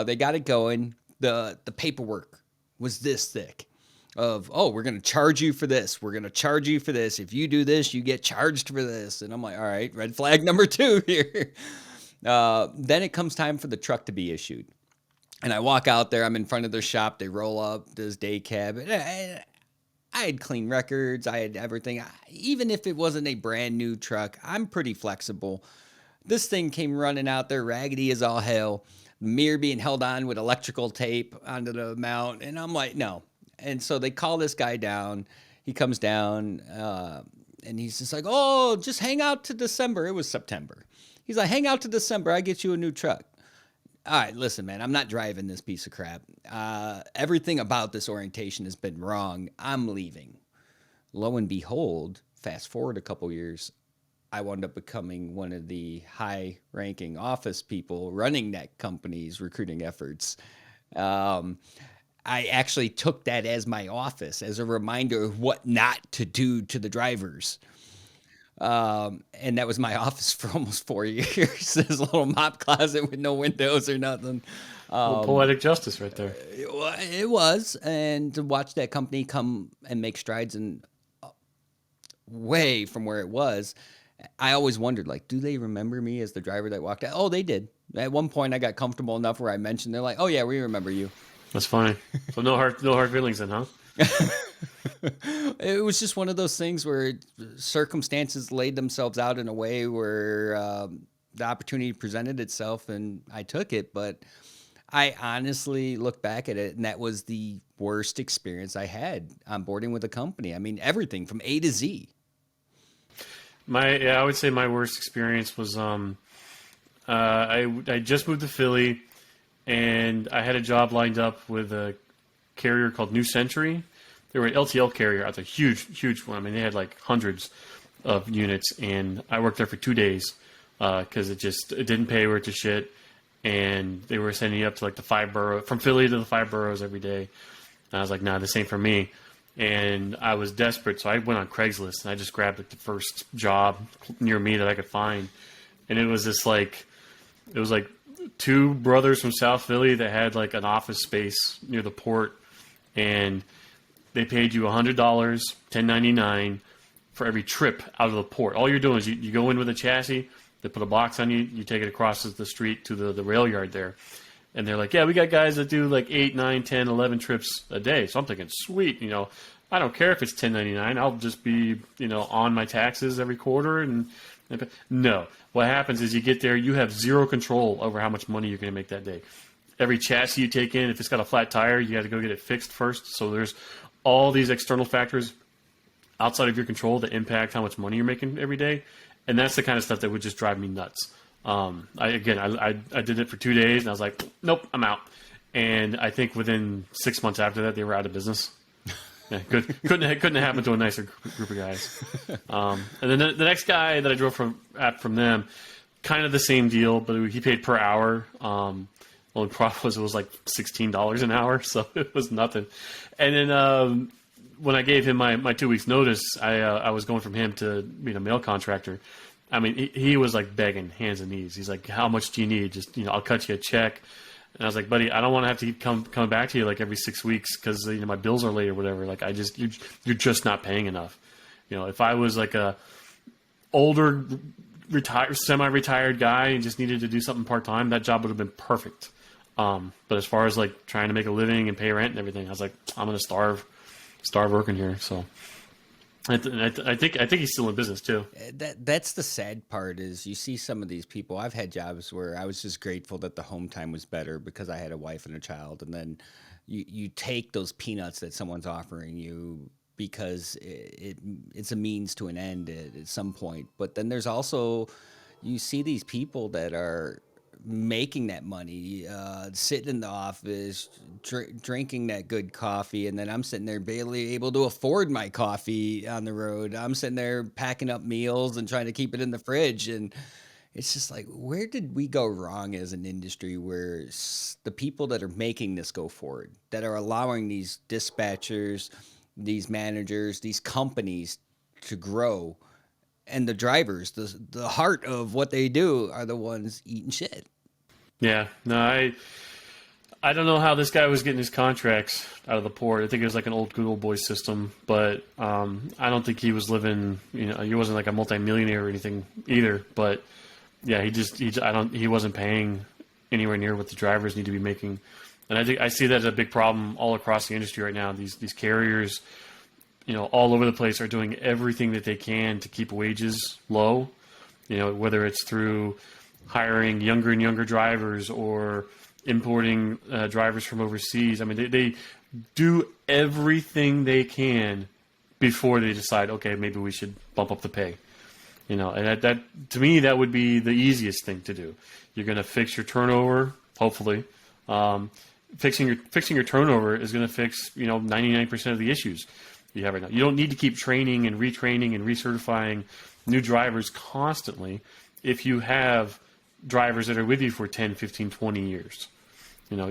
[SPEAKER 1] They got it going. The paperwork was this thick. We're going to charge you for this. We're going to charge you for this. If you do this, you get charged for this. And I'm like, all right, red flag number 2 here. Then it comes time for the truck to be issued. And I walk out there. I'm in front of their shop. They roll up this day cab. I had clean records. I had everything. Even if it wasn't a brand new truck, I'm pretty flexible. This thing came running out there, raggedy as all hell. Mirror being held on with electrical tape onto the mount. And I'm like, no. And so they call this guy down. He comes down, and he's just like, oh, just hang out to December. It was September. He's like, hang out to December. I get you a new truck. All right, listen, man, I'm not driving this piece of crap. Everything about this orientation has been wrong. I'm leaving. Lo and behold, fast forward a couple years, I wound up becoming one of the high-ranking office people running that company's recruiting efforts. I actually took that as my office, as a reminder of what not to do to the drivers. And that was my office for almost 4 years. This little mop closet with no windows or nothing.
[SPEAKER 3] Well, poetic justice right there.
[SPEAKER 1] It was, and to watch that company come and make strides and way from where it was, I always wondered, like, do they remember me as the driver that walked out? Oh, they did. At one point, I got comfortable enough where I mentioned, they're like, oh yeah, we remember you.
[SPEAKER 3] That's funny. So no hard feelings then, huh?
[SPEAKER 1] It was just one of those things where circumstances laid themselves out in a way where the opportunity presented itself and I took it. But I honestly look back at it, and that was the worst experience I had onboarding with a company. I mean, everything from A to Z.
[SPEAKER 3] I would say my worst experience was I just moved to Philly, and I had a job lined up with a carrier called New Century. They were an LTL carrier. It's a huge one. I mean, they had like hundreds of units, and I worked there for 2 days because it didn't pay worth a shit, and they were sending you up to like from Philly to the 5 boroughs every day. And I was like, nah, this ain't for me. And I was desperate, so I went on Craigslist and I just grabbed like the first job near me that I could find. And it was like 2 brothers from South Philly that had like an office space near the port, and they paid you $100, $10.99 for every trip out of the port. All you're doing is you go in with a chassis, they put a box on you, you take it across the street to the rail yard there. And they're like, yeah, we got guys that do like 8, 9, 10, 11 trips a day. So I'm thinking, sweet, I don't care if it's $10.99. I'll just be, on my taxes every quarter. And no, what happens is you get there, you have zero control over how much money you're going to make that day. Every chassis you take in, if it's got a flat tire, you got to go get it fixed first. So there's all these external factors outside of your control that impact how much money you're making every day. And that's the kind of stuff that would just drive me nuts. I did it for 2 days, and I was like, nope, I'm out. And I think within 6 months after that, they were out of business. Yeah, couldn't have happened to a nicer group of guys. And then the next guy that I drove from them, kind of the same deal, but he paid per hour. Only problem was it was like $16 an hour, so it was nothing. And then when I gave him my 2 weeks notice, I was going from him to being a mail contractor. I mean, he was like begging, hands and knees. He's like, how much do you need? Just, I'll cut you a check. And I was like, buddy, I don't want to have to keep coming back to you like every 6 weeks because, my bills are late or whatever. Like, you're just not paying enough. If I was like a older, semi-retired guy and just needed to do something part-time, that job would have been perfect. But as far as like trying to make a living and pay rent and everything, I was like, I'm going to starve working here. So I think he's still in business too.
[SPEAKER 1] That's the sad part is you see some of these people. I've had jobs where I was just grateful that the home time was better because I had a wife and a child, and then you take those peanuts that someone's offering you because it's a means to an end at some point. But then there's also, you see these people that are making that money, sitting in the office, drinking that good coffee, and then I'm sitting there barely able to afford my coffee on the road. I'm sitting there packing up meals and trying to keep it in the fridge, and it's just like, where did we go wrong as an industry where the people that are making this go forward, that are allowing these dispatchers, these managers, these companies to grow, and the drivers, the heart of what they do, are the ones eating shit.
[SPEAKER 3] Yeah, no, I don't know how this guy was getting his contracts out of the port. I think it was like an old good old boy system, but I don't think he was living. He wasn't like a multimillionaire or anything either. But yeah, he wasn't paying anywhere near what the drivers need to be making, and I see that as a big problem all across the industry right now. These carriers, all over the place are doing everything that they can to keep wages low, whether it's through hiring younger and younger drivers or importing drivers from overseas. I mean, they do everything they can before they decide, okay, maybe we should bump up the pay. And that to me, that would be the easiest thing to do. You're going to fix your turnover, hopefully. Fixing your turnover is going to fix 99% of the issues you have right now. You don't need to keep training and retraining and recertifying new drivers constantly if you have drivers that are with you for 10, 15, 20 years.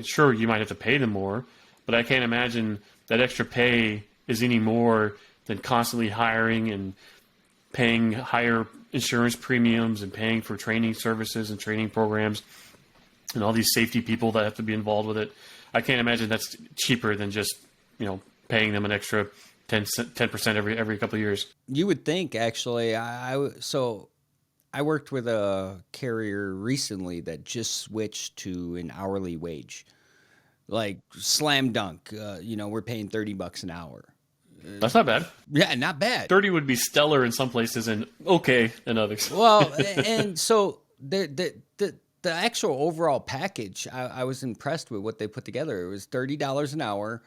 [SPEAKER 3] Sure, you might have to pay them more, but I can't imagine that extra pay is any more than constantly hiring and paying higher insurance premiums and paying for training services and training programs and all these safety people that have to be involved with it. I can't imagine that's cheaper than just, paying them an extra 10% every couple of years.
[SPEAKER 1] You would think, actually. So I worked with a carrier recently that just switched to an hourly wage, like slam dunk. We're paying $30 an hour.
[SPEAKER 3] That's not bad.
[SPEAKER 1] Yeah, not bad.
[SPEAKER 3] 30 would be stellar in some places and okay in others.
[SPEAKER 1] Well, and so the actual overall package, I was impressed with what they put together. It was $30 an hour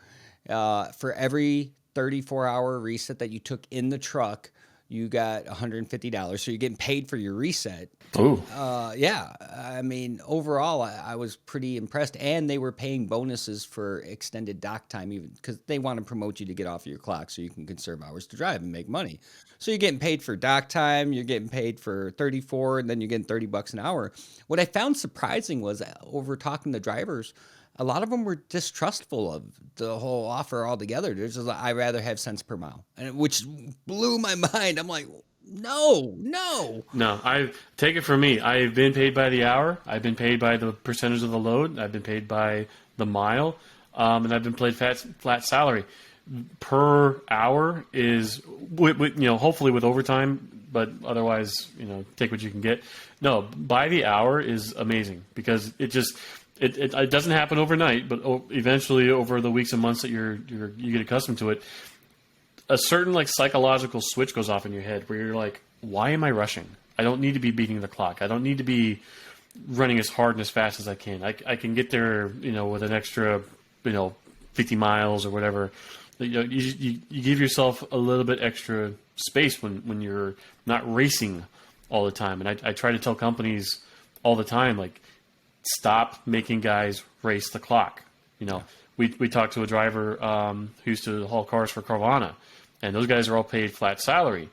[SPEAKER 1] for every 34-hour reset that you took in the truck. You got $150, so you're getting paid for your reset.
[SPEAKER 3] Ooh.
[SPEAKER 1] Yeah, I mean, overall, I was pretty impressed, and they were paying bonuses for extended dock time, even because they want to promote you to get off your clock so you can conserve hours to drive and make money. So you're getting paid for dock time, you're getting paid for 34, and then you're getting $30 an hour. What I found surprising was over talking to drivers, a lot of them were distrustful of the whole offer altogether. They're just like, I'd rather have cents per mile, which blew my mind. I'm like, no.
[SPEAKER 3] No, take it from me. I've been paid by the hour. I've been paid by the percentage of the load. I've been paid by the mile, and I've been paid flat salary per hour. Is hopefully with overtime, but otherwise take what you can get. No, by the hour is amazing because it just. It doesn't happen overnight, but eventually over the weeks and months that you get accustomed to it, a certain psychological switch goes off in your head where you're like, why am I rushing? I don't need to be beating the clock. I don't need to be running as hard and as fast as I can. I can get there, with an extra, 50 miles or whatever. You give yourself a little bit extra space when you're not racing all the time. And I try to tell companies all the time, stop making guys race the clock. We talked to a driver who used to haul cars for Carvana, and those guys are all paid flat salary.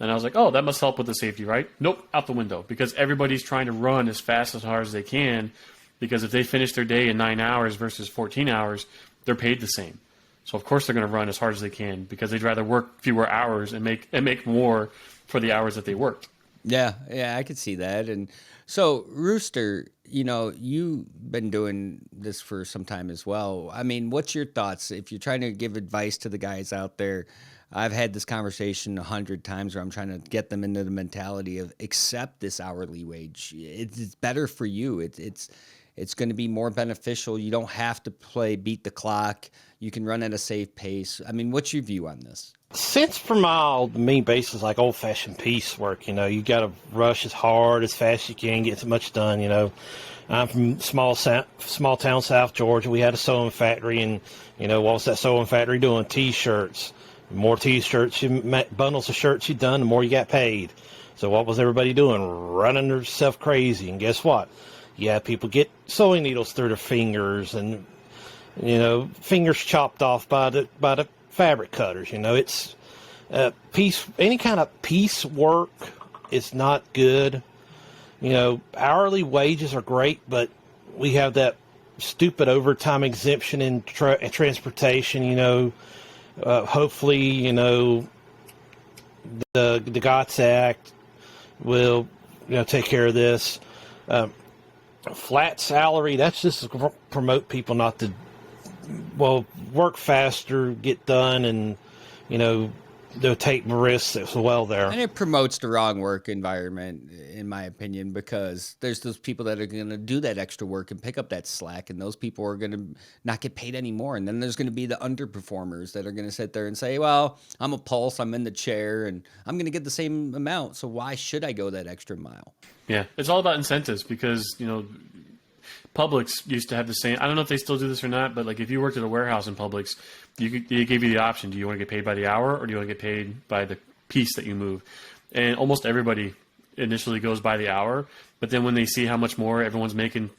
[SPEAKER 3] And I was like, oh, that must help with the safety, right? Nope, out the window, because everybody's trying to run as fast as hard as they can, because if they finish their day in 9 hours versus 14 hours, they're paid the same. So of course they're going to run as hard as they can because they'd rather work fewer hours and make more for the hours that they worked.
[SPEAKER 1] Yeah, I could see that. And so, Rooster, you've been doing this for some time as well. I mean, what's your thoughts? If you're trying to give advice to the guys out there, I've had this conversation 100 times where I'm trying to get them into the mentality of accept this hourly wage. It's better for you. It's going to be more beneficial. You don't have to beat the clock. You can run at a safe pace. I mean, what's your view on this?
[SPEAKER 4] Cents per mile, the mean base is like old-fashioned piecework. You got to rush as hard, as fast as you can, get as much done. I'm from small town South Georgia. We had a sewing factory, and what was that sewing factory doing? T-shirts. The more T-shirts, bundles of shirts you done, the more you got paid. So what was everybody doing? Running themselves crazy. And guess what? Yeah, people get sewing needles through their fingers, and fingers chopped off by the fabric cutters. It's any kind of piece work is not good. Hourly wages are great, but we have that stupid overtime exemption in transportation. Hopefully, the GOTS Act will take care of this. Flat salary, that's just to promote people not to work faster, get done, and they'll take risks as well there.
[SPEAKER 1] And it promotes the wrong work environment, in my opinion, because there's those people that are going to do that extra work and pick up that slack, and those people are going to not get paid anymore. And then there's going to be the underperformers that are going to sit there and say, well, I'm a pulse, I'm in the chair, and I'm going to get the same amount, so why should I go that extra mile?
[SPEAKER 3] Yeah, it's all about incentives because, Publix used to have the same. I don't know if they still do this or not, but if you worked at a warehouse in Publix, they gave you the option: do you want to get paid by the hour or do you want to get paid by the piece that you move? And almost everybody initially goes by the hour, but then when they see how much more everyone's making,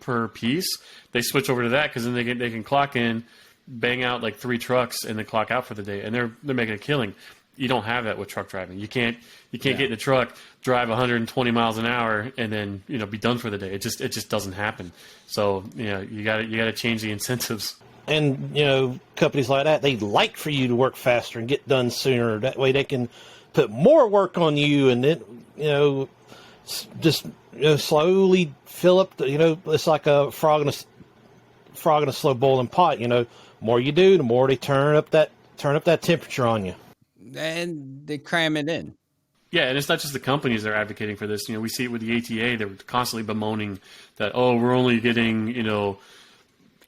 [SPEAKER 3] per piece, they switch over to that because then they can clock in, bang out 3 trucks, and then clock out for the day, and they're making a killing. You don't have that with truck driving. You can't get in a truck, drive 120 miles an hour, and then be done for the day. It just doesn't happen. So you got to change the incentives.
[SPEAKER 4] And companies like that, they'd like for you to work faster and get done sooner. That way they can put more work on you, and then just slowly fill up. It's like a frog in a slow boiling pot. The more you do, the more they turn up that temperature on you.
[SPEAKER 1] And they cram it in.
[SPEAKER 3] Yeah, and it's not just the companies that are advocating for this. We see it with the ATA. They're constantly bemoaning that, we're only getting,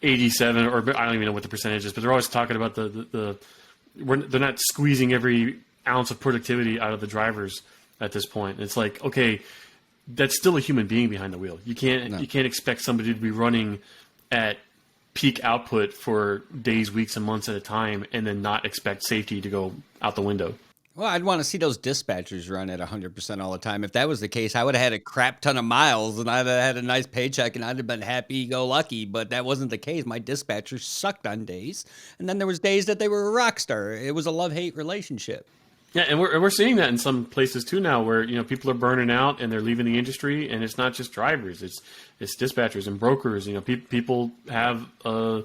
[SPEAKER 3] 87, or I don't even know what the percentage is, but they're always talking about they're not squeezing every ounce of productivity out of the drivers at this point. It's like, okay, that's still a human being behind the wheel. You can't expect somebody to be running at peak output for days, weeks, and months at a time, and then not expect safety to go out the window.
[SPEAKER 1] Well, I'd want to see those dispatchers run at 100% all the time. If that was the case, I would have had a crap ton of miles and I'd have had a nice paycheck and I'd have been happy-go-lucky, but that wasn't the case. My dispatchers sucked on days, and then there was days that they were a rock star. It was a love-hate relationship.
[SPEAKER 3] Yeah, and we're seeing that in some places too now, where people are burning out and they're leaving the industry, and it's not just drivers, it's dispatchers and brokers. People have a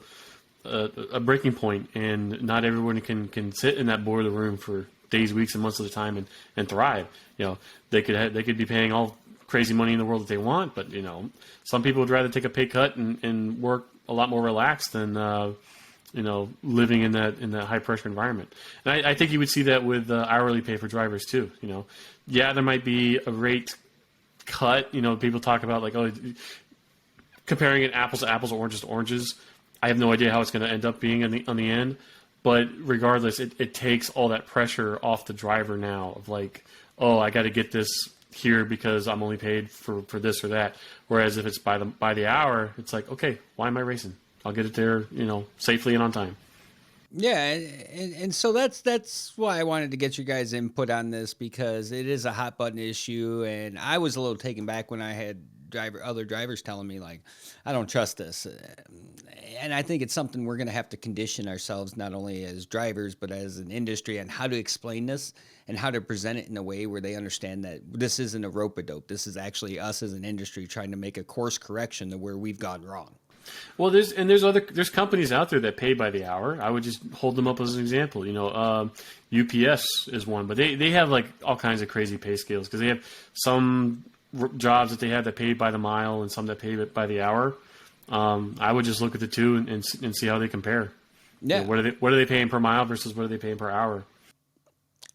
[SPEAKER 3] breaking point, and not everyone can sit in that boiler room for days, weeks, and months at a time and thrive. They could be paying all crazy money in the world that they want, but some people would rather take a pay cut and work a lot more relaxed than living in that high pressure environment. And I think you would see that with hourly pay for drivers too. There might be a rate cut. People talk about comparing it apples to apples, oranges to oranges. I have no idea how it's going to end up being on the end. But regardless, it takes all that pressure off the driver now of I got to get this here because I'm only paid for this or that. Whereas if it's by the hour, it's like, okay, why am I racing? I'll get it there, safely and on time.
[SPEAKER 1] Yeah, and so that's why I wanted to get you guys' input on this, because it is a hot button issue, and I was a little taken back when I had other drivers telling me I don't trust this, and I think it's something we're going to have to condition ourselves, not only as drivers but as an industry, on how to explain this and how to present it in a way where they understand that this isn't a rope-a-dope. This is actually us as an industry trying to make a course correction to where we've gone wrong.
[SPEAKER 3] Well, there's companies out there that pay by the hour. I would just hold them up as an example. UPS is one, but they have all kinds of crazy pay scales, because they have some jobs that they have that pay by the mile and some that pay by the hour. I would just look at the two and see how they compare.
[SPEAKER 1] Yeah.
[SPEAKER 3] What are they paying per mile versus what are they paying per hour?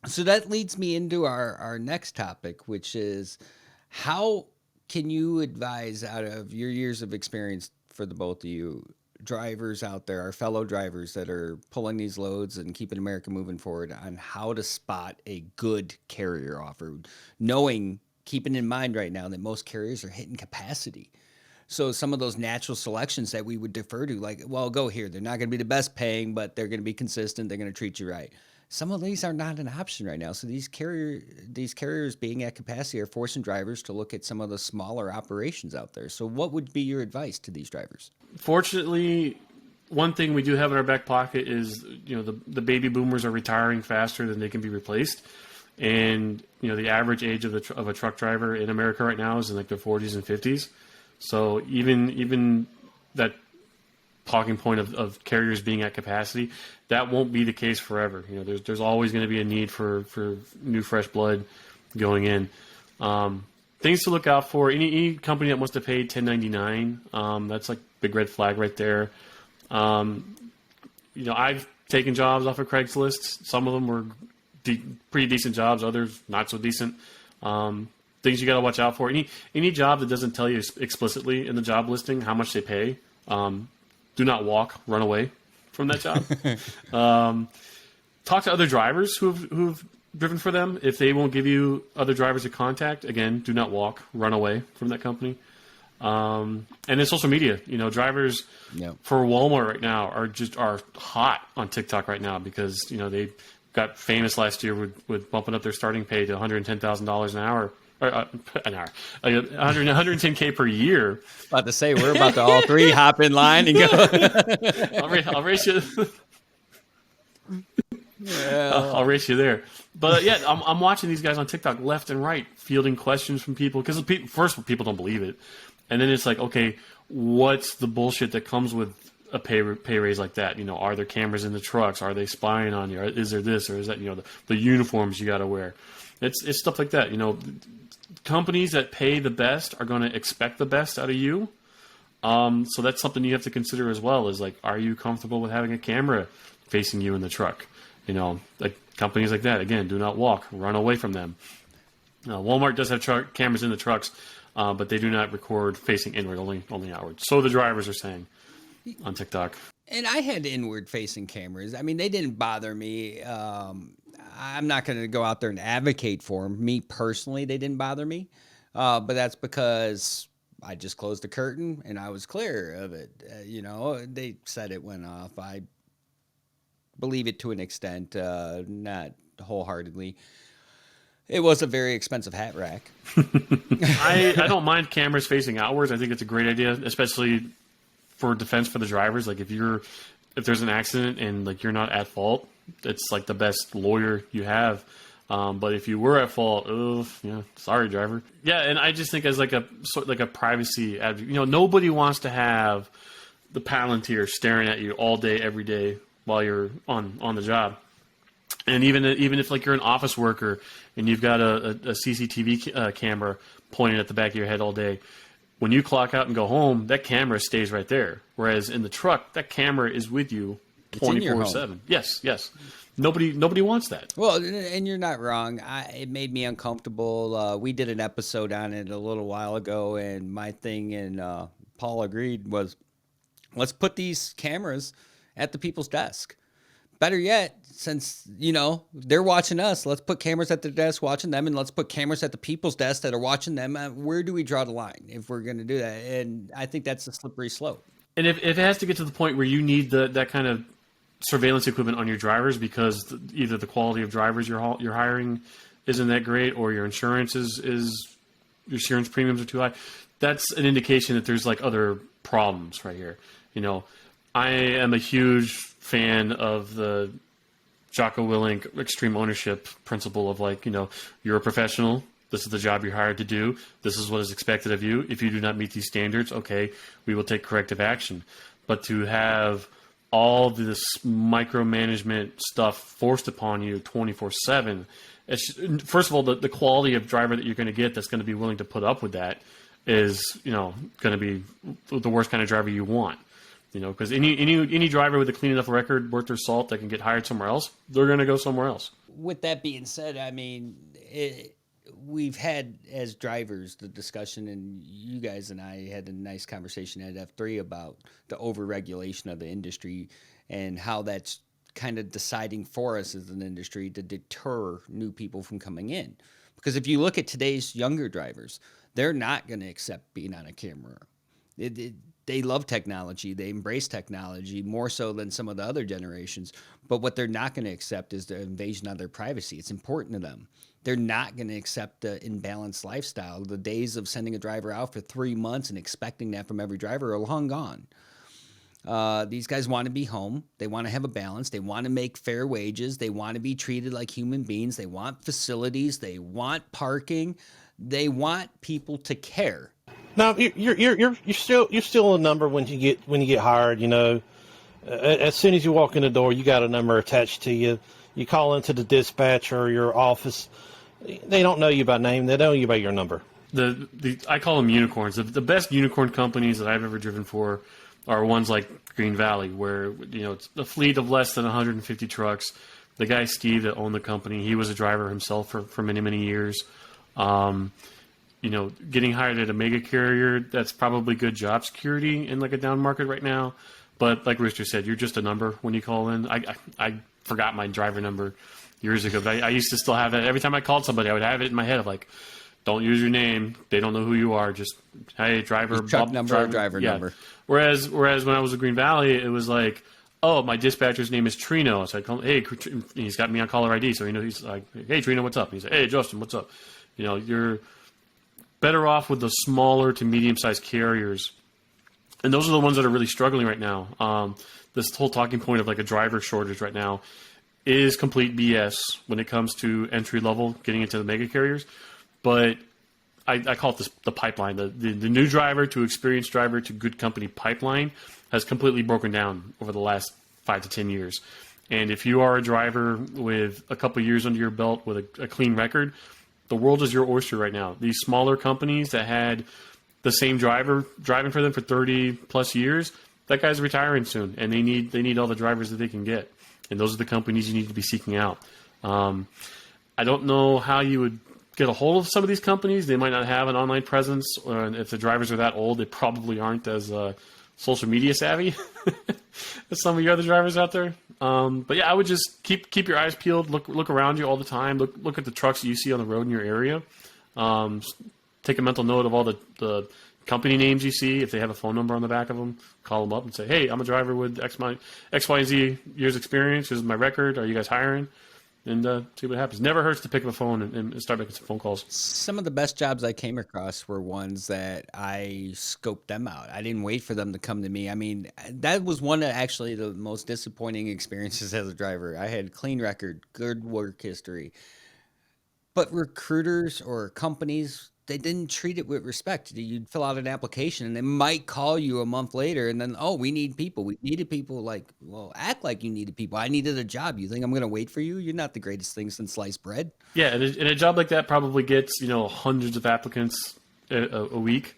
[SPEAKER 1] So that leads me into our next topic, which is how can you advise, out of your years of experience for the both of you, drivers out there, our fellow drivers that are pulling these loads and keeping America moving forward, on how to spot a good carrier offer, keeping in mind right now that most carriers are hitting capacity. So some of those natural selections that we would defer to, go here. They're not going to be the best paying, but they're going to be consistent. They're going to treat you right. Some of these are not an option right now. So these carriers being at capacity are forcing drivers to look at some of the smaller operations out there. So what would be your advice to these drivers?
[SPEAKER 3] Fortunately, one thing we do have in our back pocket is, the baby boomers are retiring faster than they can be replaced. And, the average age of a truck driver in America right now is in their 40s and 50s. So even that talking point of carriers being at capacity, that won't be the case forever. There's always going to be a need for new, fresh blood going in. Things to look out for: any company that wants to pay 1099, that's big red flag right there. I've taken jobs off of Craigslist. Some of them were pretty decent jobs, others not so decent. Things you got to watch out for: any job that doesn't tell you explicitly in the job listing how much they pay. Do not walk, run away from that job. Talk to other drivers who've driven for them. If they won't give you other drivers to contact, again, do not walk, run away from that company. And then social media, drivers for Walmart right now are hot on TikTok right now, because, they got famous last year with bumping up their starting pay to $110,000 an hour. An hour, 110K per year.
[SPEAKER 1] About to say, we're about to all three hop in line and go.
[SPEAKER 3] I'll race you. I'll race you there. But I'm watching these guys on TikTok left and right, fielding questions from people, because first people don't believe it, and then it's okay, what's the bullshit that comes with a pay raise like that. Are there cameras in the trucks? Are they spying on you? Is there this or is that? The uniforms you got to wear. It's stuff like that. Companies that pay the best are going to expect the best out of you. So that's something you have to consider as well. Is like, are you comfortable with having a camera facing you in the truck? Like companies like that. Again, do not walk. Run away from them. Walmart does have cameras in the trucks, but they do not record facing inward, only outward. So the drivers are saying on TikTok.
[SPEAKER 1] And I had inward-facing cameras. I mean, they didn't bother me. I'm not going to go out there and advocate for them. Me personally, they didn't bother me. But that's because I just closed the curtain and I was clear of it. They said it went off. I believe it to an extent, not wholeheartedly. It was a very expensive hat rack.
[SPEAKER 3] I don't mind cameras facing outwards. I think it's a great idea, especially for defense for the drivers. Like if there's an accident and like you're not at fault, it's like the best lawyer you have. But if you were at fault, sorry, driver. Yeah, and I just think as like a privacy advocate, nobody wants to have the Palantir staring at you all day, every day while you're on the job. And even if like you're an office worker and you've got a CCTV camera pointing at the back of your head all day, when you clock out and go home, that camera stays right there. Whereas in the truck, that camera is with you 24/7. Yes. Nobody wants that.
[SPEAKER 1] Well, and you're not wrong. It made me uncomfortable. We did an episode on it a little while ago, and my thing, and Paul agreed, was let's put these cameras at the people's desk. Better yet, since, they're watching us, let's put cameras at their desk watching them, and let's put cameras at the people's desk that are watching them. Where do we draw the line if we're going to do that? And I think that's a slippery slope.
[SPEAKER 3] And if it has to get to the point where you need that kind of surveillance equipment on your drivers because either the quality of drivers you're hiring isn't that great or your insurance is your insurance premiums are too high, that's an indication that there's like other problems right here. I am a huge fan of the Jocko Willink extreme ownership principle of like, you're a professional. This is the job you're hired to do. This is what is expected of you. If you do not meet these standards, okay, we will take corrective action. But to have all this micromanagement stuff forced upon you 24/7, first of all, the quality of driver that you're going to get that's going to be willing to put up with that is, going to be the worst kind of driver you want. Because any driver with a clean enough record worth their salt that can get hired somewhere else, they're going to go somewhere else.
[SPEAKER 1] With that being said, I mean, we've had as drivers the discussion, and you guys and I had a nice conversation at F3 about the overregulation of the industry and how that's kind of deciding for us as an industry to deter new people from coming in. Because if you look at today's younger drivers, they're not going to accept being on a camera. They love technology. They embrace technology more so than some of the other generations. But what they're not going to accept is the invasion of their privacy. It's important to them. They're not going to accept the imbalanced lifestyle. The days of sending a driver out for 3 months and expecting that from every driver are long gone. These guys want to be home. They want to have a balance. They want to make fair wages. They want to be treated like human beings. They want facilities. They want parking. They want people to care.
[SPEAKER 4] No, you're still a number when you get hired. As soon as you walk in the door, you got a number attached to you. You call into the dispatch or your office. They don't know you by name. They know you by your number.
[SPEAKER 3] I call them unicorns. The best unicorn companies that I've ever driven for are ones like Green Valley, where it's a fleet of less than 150 trucks. The guy Steve that owned the company, he was a driver himself for many years. Getting hired at a mega carrier, that's probably good job security in like a down market right now. But like Rooster said, you're just a number when you call in. I forgot my driver number years ago, but I used to still have that. Every time I called somebody, I would have it in my head of like, don't use your name. They don't know who you are. Just, hey, driver.
[SPEAKER 1] Truck number, driver number.
[SPEAKER 3] Whereas when I was at Green Valley, it was like, oh, my dispatcher's name is Trino. So I call him, hey, he's got me on caller ID. So, he's like, hey, Trino, what's up? And he's like, hey, Justin, what's up? You're better off with the smaller to medium-sized carriers. And those are the ones that are really struggling right now. This whole talking point of like a driver shortage right now is complete BS when it comes to entry level, getting into the mega carriers. But I call it the pipeline. The new driver to experienced driver to good company pipeline has completely broken down over the last 5 to 10 years. And if you are a driver with a couple years under your belt with a clean record, the world is your oyster right now. These smaller companies that had the same driver driving for them for 30 plus years, that guy's retiring soon, and they need all the drivers that they can get. And those are the companies you need to be seeking out. I don't know how you would get a hold of some of these companies. They might not have an online presence, or if the drivers are that old, they probably aren't as social media savvy as some of your other drivers out there. But yeah, I would just keep your eyes peeled. Look around you all the time. Look at the trucks that you see on the road in your area. Take a mental note of all the company names you see. If they have a phone number on the back of them, call them up and say, "Hey, I'm a driver with X, Y, and Z years experience. This is my record. Are you guys hiring?" And see what happens. Never hurts to pick up a phone and start making some phone calls.
[SPEAKER 1] Some of the best jobs I came across were ones that I scoped them out. I didn't wait for them to come to me. I mean, that was one of actually the most disappointing experiences as a driver. I had clean record, good work history, but recruiters or companies, they didn't treat it with respect. You'd fill out an application and they might call you a month later and then, oh, we need people. We needed people. Like, well, act like you needed people. I needed a job. You think I'm going to wait for you? You're not the greatest thing since sliced bread.
[SPEAKER 3] Yeah, and a job like that probably gets hundreds of applicants a week.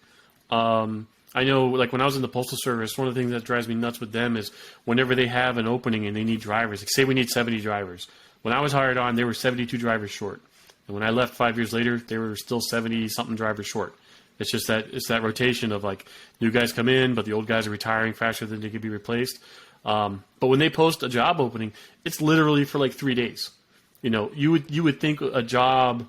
[SPEAKER 3] I know, like when I was in the Postal Service, one of the things that drives me nuts with them is whenever they have an opening and they need drivers. Like, say we need 70 drivers. When I was hired on, there were 72 drivers short. And when I left 5 years later, they were still 70-something drivers short. It's just that rotation of like new guys come in, but the old guys are retiring faster than they could be replaced. But when they post a job opening, it's literally for like 3 days. You would think a job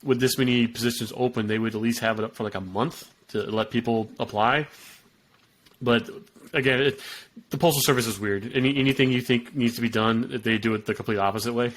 [SPEAKER 3] with this many positions open, they would at least have it up for like a month to let people apply. But again, the Postal Service is weird. Anything you think needs to be done, they do it the complete opposite way.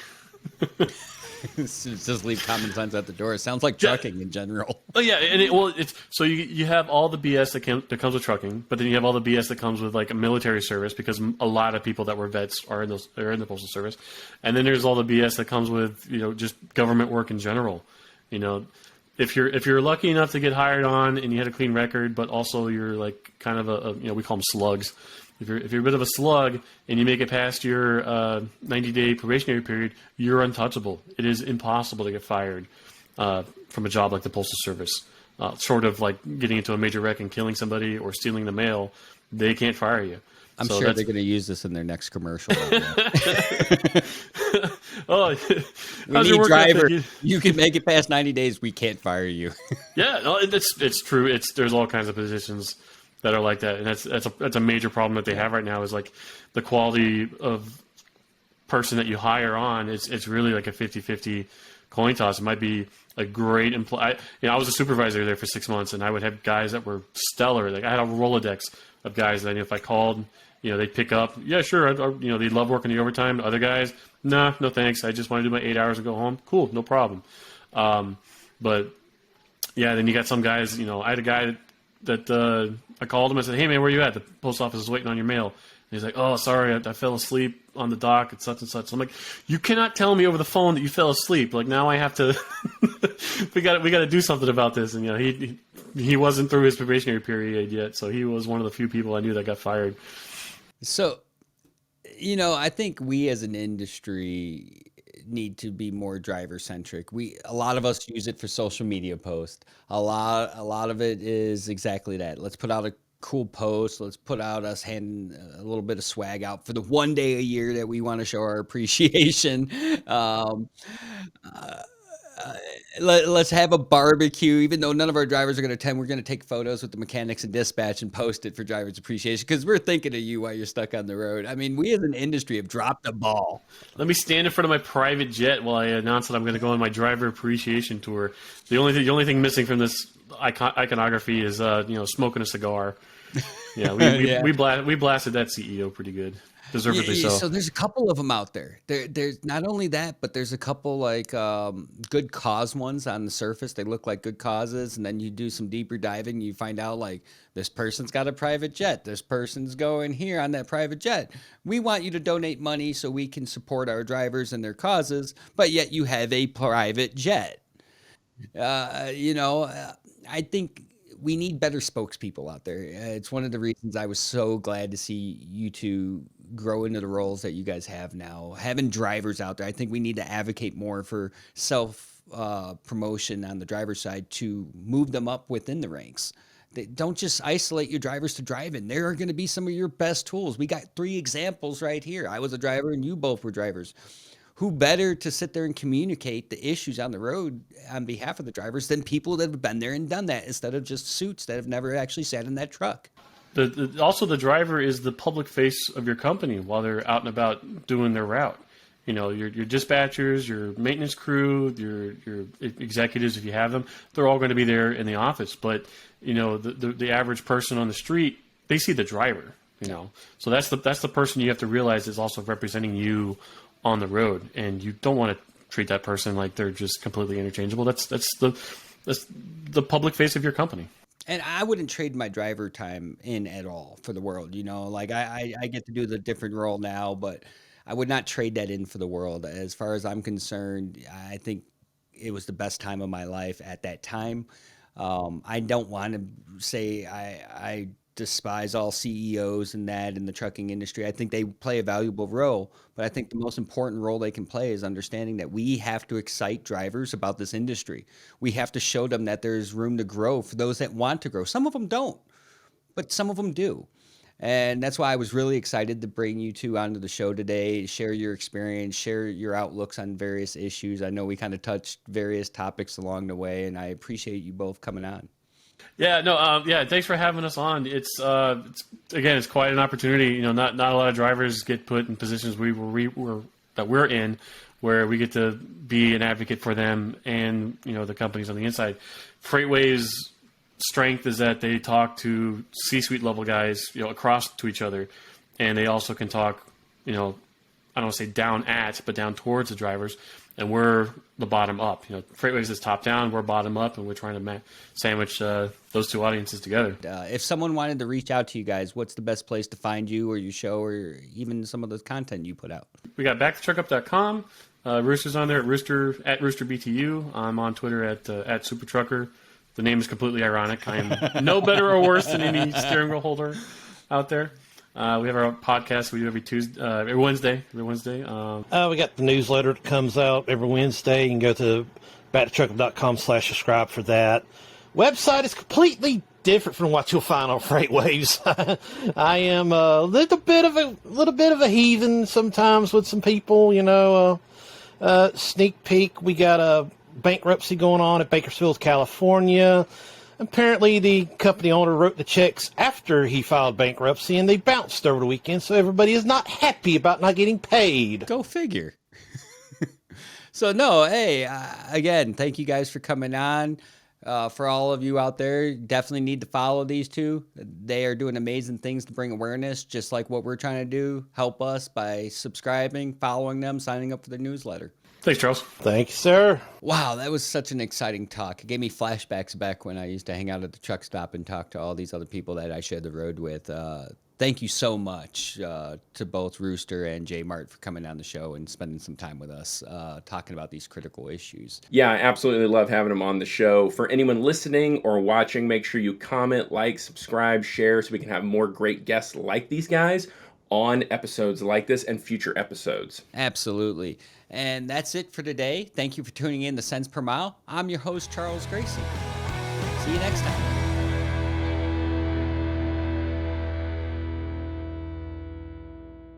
[SPEAKER 1] Just leave common sense at the door. It sounds like trucking in general.
[SPEAKER 3] Oh yeah, and it's so you have all the BS that comes with trucking, but then you have all the BS that comes with like a military service, because a lot of people that were vets are in the Postal Service, and then there's all the BS that comes with just government work in general. If you're lucky enough to get hired on and you had a clean record, but also you're like kind of a we call them slugs. If you're a bit of a slug and you make it past your 90-day probationary period, you're untouchable. It is impossible to get fired from a job like the Postal Service. Short of like getting into a major wreck and killing somebody or stealing the mail, they can't fire you.
[SPEAKER 1] I'm sure they're going to use this in their next commercial.
[SPEAKER 3] Oh,
[SPEAKER 1] we need driver. You can make it past 90 days. We can't fire you.
[SPEAKER 3] Yeah, no, it's true. There's all kinds of positions that are like that, and that's a major problem that they have right now, is like the quality of person that you hire on. It's really like a 50-50 coin toss. It might be a great employee. I was a supervisor there for 6 months, and I would have guys that were stellar. Like I had a Rolodex of guys that I knew if I called, they'd pick up. Yeah, sure. They love working the overtime. Other guys, nah, no thanks. I just want to do my 8 hours and go home. Cool, no problem. But yeah, then you got some guys. I had a guy that I called him. I said, "Hey man, where you at? The post office is waiting on your mail." And he's like, "Oh, sorry, I fell asleep on the dock at such and such." So I'm like, "You cannot tell me over the phone that you fell asleep. Like now I have to. we got to do something about this." And he wasn't through his probationary period yet, so he was one of the few people I knew that got fired.
[SPEAKER 1] So, I think we as an industry need to be more driver centric. A lot of us use it for social media posts. A lot of it is exactly that. Let's put out a cool post. Let's put out us handing a little bit of swag out for the one day a year that we want to show our appreciation. Let's have a barbecue, even though none of our drivers are going to attend. We're going to take photos with the mechanics and dispatch and post it for drivers' appreciation, because we're thinking of you while you're stuck on the road. I mean, we as an industry have dropped the ball.
[SPEAKER 3] Let me stand in front of my private jet while I announce that I'm going to go on my driver appreciation tour. The only thing missing from this iconography is smoking a cigar. Yeah, we blasted that CEO pretty good. Deservedly so.
[SPEAKER 1] So there's a couple of them out there. There's not only that, but there's a couple like good cause ones on the surface. They look like good causes, and then you do some deeper diving. You find out like this person's got a private jet. This person's going here on that private jet. We want you to donate money so we can support our drivers and their causes, but yet you have a private jet. I think we need better spokespeople out there. It's one of the reasons I was so glad to see you two grow into the roles that you guys have now. Having drivers out there, I think we need to advocate more for self promotion on the driver's side to move them up within the ranks. Don't just isolate your drivers to driving. There are going to be some of your best tools. We got 3 examples right here. I was a driver and you both were drivers. Who better to sit there and communicate the issues on the road on behalf of the drivers than people that have been there and done that, instead of just suits that have never actually sat in that truck?
[SPEAKER 3] Also, the driver is the public face of your company while they're out and about doing their route. You know, your dispatchers, your maintenance crew, your executives, if you have them, they're all going to be there in the office. But, you know, the average person on the street, they see the driver, you know. So that's the person you have to realize is also representing you on the road, and you don't want to treat that person like they're just completely interchangeable. That's the public face of your company.
[SPEAKER 1] And I wouldn't trade my driver time in at all for the world. You know, like I get to do the different role now, but I would not trade that in for the world. As far as I'm concerned, I think it was the best time of my life at that time. I don't want to say I despise all CEOs and that in the trucking industry. I think they play a valuable role, but I think the most important role they can play is understanding that we have to excite drivers about this industry. We have to show them that there's room to grow for those that want to grow. Some of them don't, but some of them do. And that's why I was really excited to bring you two onto the show today, share your experience, share your outlooks on various issues. I know we kind of touched various topics along the way, and I appreciate you both coming on.
[SPEAKER 3] Yeah, no, thanks for having us on. It's quite an opportunity. You know, not a lot of drivers get put in positions that we're in, where we get to be an advocate for them and, you know, the companies on the inside. Freightways' strength is that they talk to C-suite level guys, you know, across to each other, and they also can talk, you know, I don't want to say down at, but down towards the drivers. And we're the bottom up. You know, Freightways is top down, we're bottom up, and we're trying to sandwich those two audiences together.
[SPEAKER 1] If someone wanted to reach out to you guys, what's the best place to find you or your show or even some of the content you put out?
[SPEAKER 3] We got backthetruckup.com. Rooster's on there at RoosterBTU. I'm on Twitter at SuperTrucker. The name is completely ironic. I am no better or worse than any steering wheel holder out there. We have our podcast we do every Wednesday. We
[SPEAKER 4] got the newsletter that comes out every Wednesday. You can go to backthetruckup.com/subscribe for that. Website is completely different from what you'll find on Freightways. I am a little bit of a heathen sometimes with some people, you know. Sneak peek, we got a bankruptcy going on at Bakersfield, California. Apparently, the company owner wrote the checks after he filed bankruptcy, and they bounced over the weekend, so everybody is not happy about not getting paid.
[SPEAKER 1] Go figure. So, no, hey, again, thank you guys for coming on. For all of you out there, definitely need to follow these two. They are doing amazing things to bring awareness, just like what we're trying to do. Help us by subscribing, following them, signing up for their newsletter.
[SPEAKER 3] Thanks, Charles.
[SPEAKER 4] Thank you, sir.
[SPEAKER 1] Wow, that was such an exciting talk. It gave me flashbacks back when I used to hang out at the truck stop and talk to all these other people that I shared the road with. Thank you so much to both Rooster and J Mart for coming on the show and spending some time with us talking about these critical issues.
[SPEAKER 2] Yeah, I absolutely love having them on the show. For anyone listening or watching, make sure you comment, like, subscribe, share so we can have more great guests like these guys on episodes like this and future episodes.
[SPEAKER 1] Absolutely. And that's it for today. Thank you for tuning in to Cents Per Mile. I'm your host, Charles Gracie. See you next time.